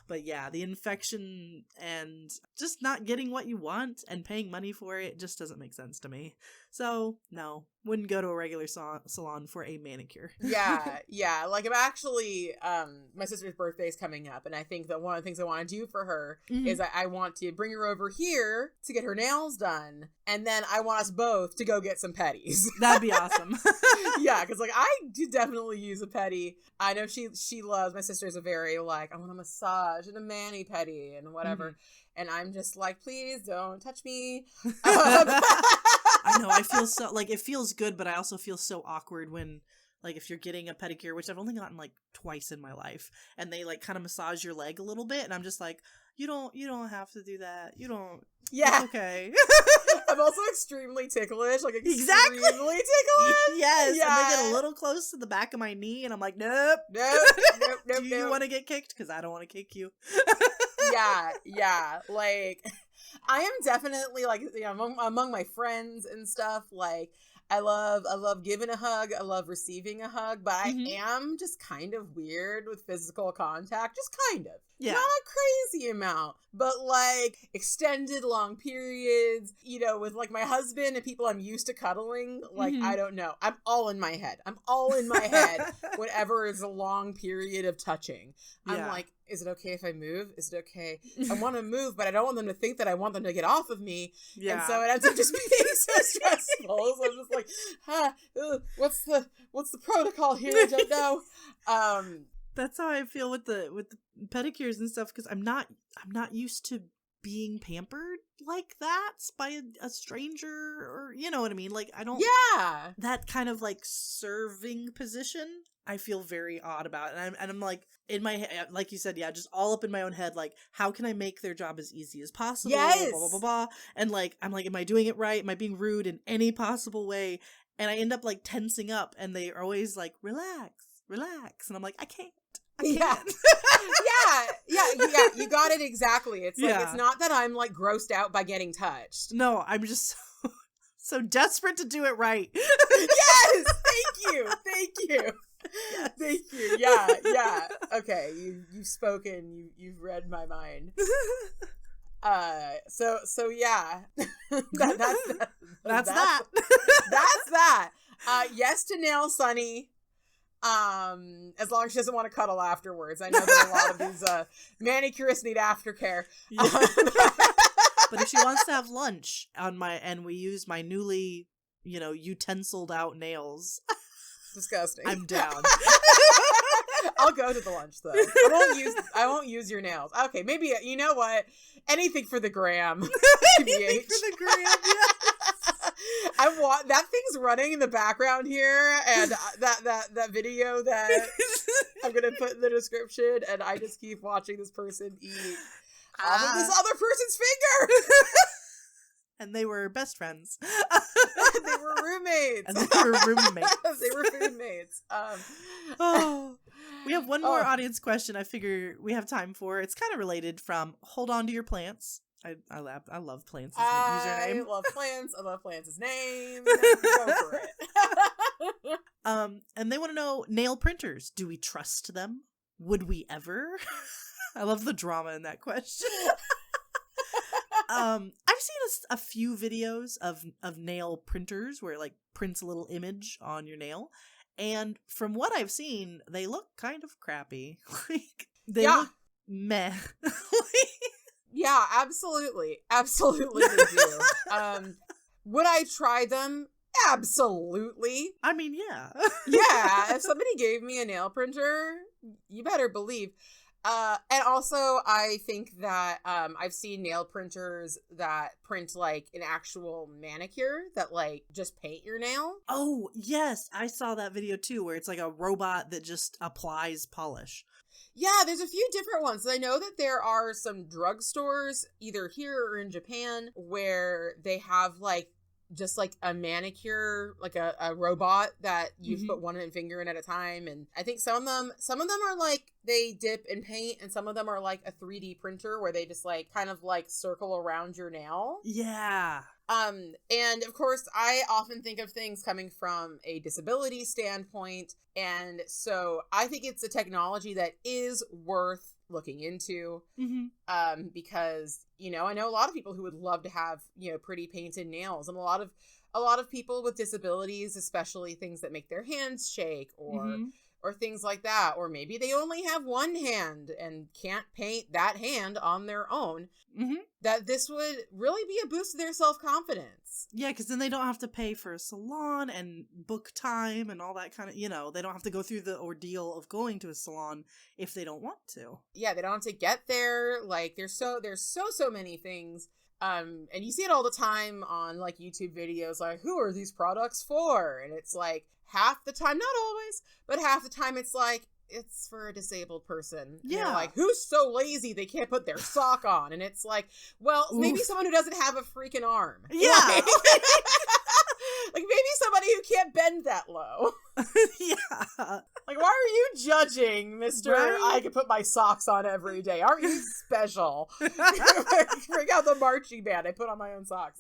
But yeah, the infection and just not getting what you want and paying money for it just doesn't make sense to me. So no, wouldn't go to a regular salon for a manicure. Yeah. Like I'm actually, my sister's birthday is coming up, and I think that one of the things I want to do for her is I want to bring her over here to get her nails done, and then I want us both to go get some petties. That'd be awesome. Yeah, because like I do definitely use a pedi. I know she loves, my sister's a very like, I want a massage and a mani-pedi and whatever. And I'm just like, please don't touch me. I know, I feel so, like, it feels good, but I also feel so awkward when, like, if you're getting a pedicure, which I've only gotten, like, twice in my life, and they, like, kind of massage your leg a little bit, and I'm just like, you don't have to do that. You don't. Yeah. It's okay. I'm also extremely ticklish, like, exactly. ticklish. Yes, yeah. And they get a little close to the back of my knee, and I'm like, nope. Do you want to get kicked? Because I don't want to kick you. Yeah, like, I am definitely, like, you know, among my friends and stuff, like, I love giving a hug, I love receiving a hug, but I am just kind of weird with physical contact, just kind of. Yeah. Not a crazy amount, but, like, extended long periods, you know, with, like, my husband and people I'm used to cuddling, like, I don't know. I'm all in my head whenever it's a long period of touching. I'm like, is it okay if I move? Is it okay? I want to move, but I don't want them to think that I want them to get off of me. Yeah. And so it ends up just being so stressful. So I'm just like, what's the protocol here? I don't know. That's how I feel with the pedicures and stuff, because I'm not used to being pampered like that by a stranger, or you know what I mean? Like, I don't. Yeah. That kind of like serving position, I feel very odd about, and I'm like in my head, like you said, just all up in my own head. Like, how can I make their job as easy as possible? Yes. Blah blah blah blah. And like, I'm like, am I doing it right? Am I being rude in any possible way? And I end up like tensing up, and they are always like, relax, and I'm like, I can't. Yeah. Yeah, you got it exactly. It's like, it's not that I'm like grossed out by getting touched. No, I'm just so desperate to do it right. Yes, thank you. Yes. Thank you. Yeah. Okay, you've spoken. You've read my mind. So yeah. That's that. Yes to nail Sunny. As long as she doesn't want to cuddle afterwards. I know that a lot of these manicurists need aftercare. But if she wants to have lunch and we use my newly, utensiled out nails, disgusting. I'm down. I'll go to the lunch though. I won't use your nails. Okay, maybe you know what? Anything for the gram. Anything for the gram. Yes. That thing's running in the background here, and that video that I'm gonna put in the description, and I just keep watching this person eat off of this other person's finger. And they were best friends. They were roommates. And they were roommates. They were food mates. We have one more audience question I figure we have time for. It's kind of related from Hold On to Your Plants. I love Plants' username. I love Plants. I love Plants' name. Go for it. And they want to know, nail printers, do we trust them? Would we ever? I love the drama in that question. I've seen a few videos of nail printers where it like prints a little image on your nail, and from what I've seen, they look kind of crappy. Like they look meh. Yeah, absolutely, absolutely they do. Would I try them? Absolutely. I mean, yeah. Yeah, if somebody gave me a nail printer, you better believe. And also, I think that I've seen nail printers that print like an actual manicure that like just paint your nail. Oh, yes. I saw that video too, where it's like a robot that just applies polish. Yeah, there's a few different ones. I know that there are some drugstores, either here or in Japan, where they have like just like a manicure, like a robot that you put one finger in at a time. And I think some of them are like they dip and paint, and some of them are like a 3D printer where they just like kind of like circle around your nail. Yeah. And of course I often think of things coming from a disability standpoint. And so I think it's a technology that is worth looking into, because, you know, I know a lot of people who would love to have, you know, pretty painted nails, and a lot of people with disabilities, especially things that make their hands shake or things like that, or maybe they only have one hand and can't paint that hand on their own, that this would really be a boost to their self-confidence. Yeah, because then they don't have to pay for a salon and book time and all that kind of, you know, they don't have to go through the ordeal of going to a salon if they don't want to. Yeah, they don't have to get there. Like, there's so many things. And you see it all the time on like YouTube videos, like, who are these products for? And it's like half the time, not always, but half the time it's like, it's for a disabled person. Yeah. They're like, who's so lazy they can't put their sock on? And it's like, well, maybe someone who doesn't have a freaking arm. Yeah. Like maybe somebody who can't bend that low. Yeah. Like, why are you judging, Mr. Right? I can put my socks on every day? Aren't you special? Bring out the marching band. I put on my own socks.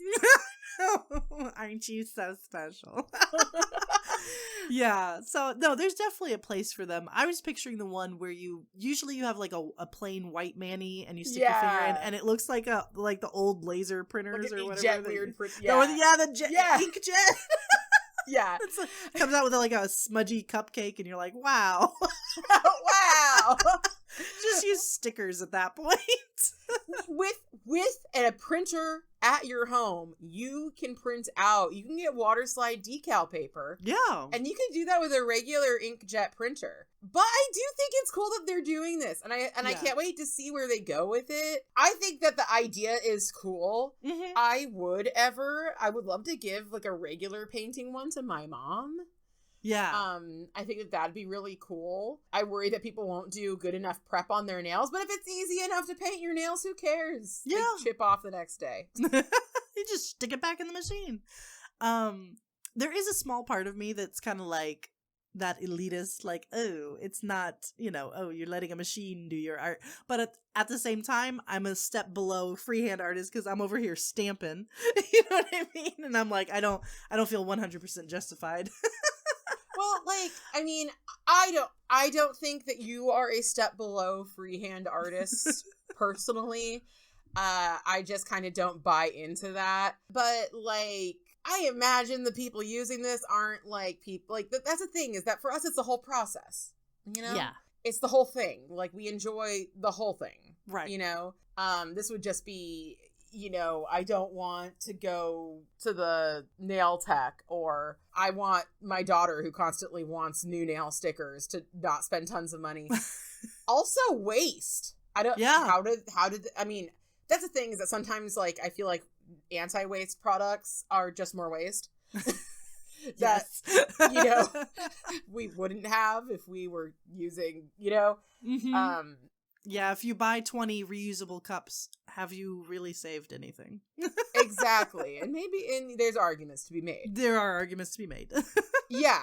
Aren't you so special? Yeah, so no, there's definitely a place for them. I was picturing the one where you have like a plain white mani and you stick your finger in, and it looks like the old laser printers like or whatever. Jet weird print. Yeah, the inkjet. Yeah, comes out with like a smudgy cupcake, and you're like, wow, wow. Just use stickers at that point. with a printer at your home, you can get water slide decal paper. Yeah. And you can do that with a regular inkjet printer. But I do think it's cool that they're doing this. And I can't wait to see where they go with it. I think that the idea is cool. I would love to give like a regular painting one to my mom. Yeah. I think that that'd be really cool. I worry that people won't do good enough prep on their nails, but if it's easy enough to paint your nails, who cares? Yeah. They chip off the next day. You just stick it back in the machine. There is a small part of me that's kind of like that elitist, like, oh, it's not, you know, oh, you're letting a machine do your art. But at the same time, I'm a step below freehand artist because I'm over here stamping. You know what I mean? And I'm like, I don't feel 100% justified. Well, like, I mean, I don't think that you are a step below freehand artists personally. I just kind of don't buy into that. But like, I imagine the people using this aren't like people like that's the thing, is that for us it's the whole process. You know? Yeah. It's the whole thing. Like, we enjoy the whole thing. Right. You know? This would just be, you know, I don't want to go to the nail tech, or I want my daughter who constantly wants new nail stickers to not spend tons of money. Also waste. I don't, how did, I mean, that's the thing, is that sometimes like, I feel like anti-waste products are just more waste. That, Yes. We wouldn't have if we were using, Mm-hmm. Yeah, if you buy 20 reusable cups, have you really saved anything? Exactly. And there's arguments to be made. There are arguments to be made. Yeah.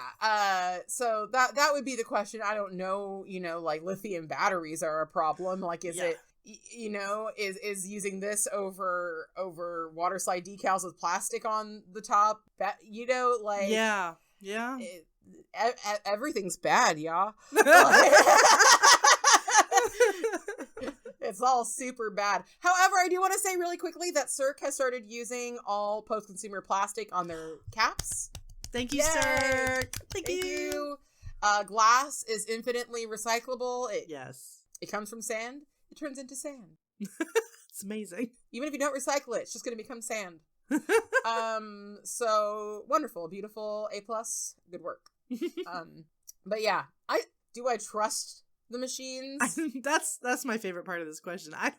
So that would be the question. I don't know, like lithium batteries are a problem. Like, is it, is using this over water slide decals with plastic on the top? Like, yeah. Everything's bad, y'all. It's all super bad. However, I do want to say really quickly that Cirque has started using all post-consumer plastic on their caps. Thank you, Yay! Cirque. Thank Thank you. you. Glass is infinitely recyclable. Yes. It comes from sand. It turns into sand. It's amazing. Even if you don't recycle it, it's just going to become sand. So wonderful, beautiful, A+, good work. But yeah, do I trust the machines? That's my favorite part of this question. I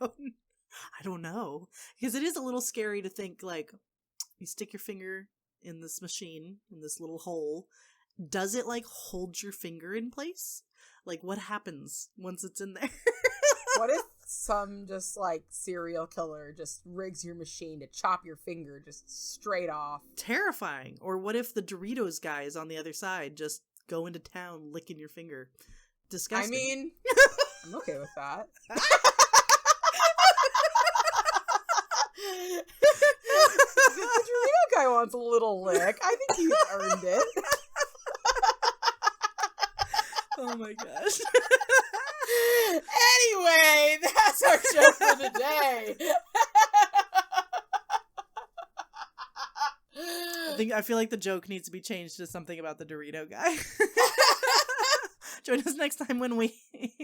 don't know, because it is a little scary to think, like, you stick your finger in this machine, in this little hole. Does it, like, hold your finger in place? Like, what happens once it's in there? What if some just, like, serial killer just rigs your machine to chop your finger just straight off? Terrifying. Or what if the Doritos guys on the other side just go into town licking your finger? Disgusting. I mean, I'm okay with that. If the Dorito guy wants a little lick, I think he's earned it. Oh my gosh. Anyway, that's our show for today. I feel like the joke needs to be changed to something about the Dorito guy. Join us next time when we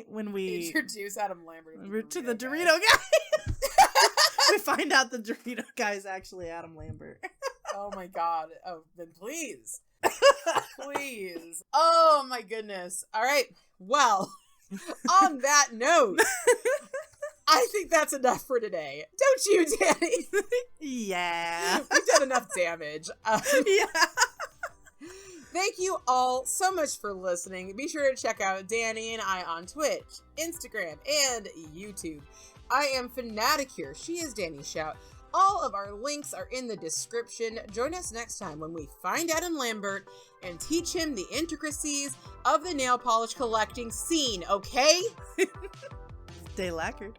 introduce Adam Lambert to the Dorito guy. We find out the Dorito guy is actually Adam Lambert. Oh my god. Oh, then please. Please. Oh my goodness. All right. Well, on that note, I think that's enough for today. Don't you, Danie? Yeah. We've done enough damage. Yeah. Thank you all so much for listening. Be sure to check out Danie and I on Twitch, Instagram, and YouTube. I am Fanaticure. She is Danie Shout. All of our links are in the description. Join us next time when we find Adam Lambert and teach him the intricacies of the nail polish collecting scene, okay? Stay lacquered.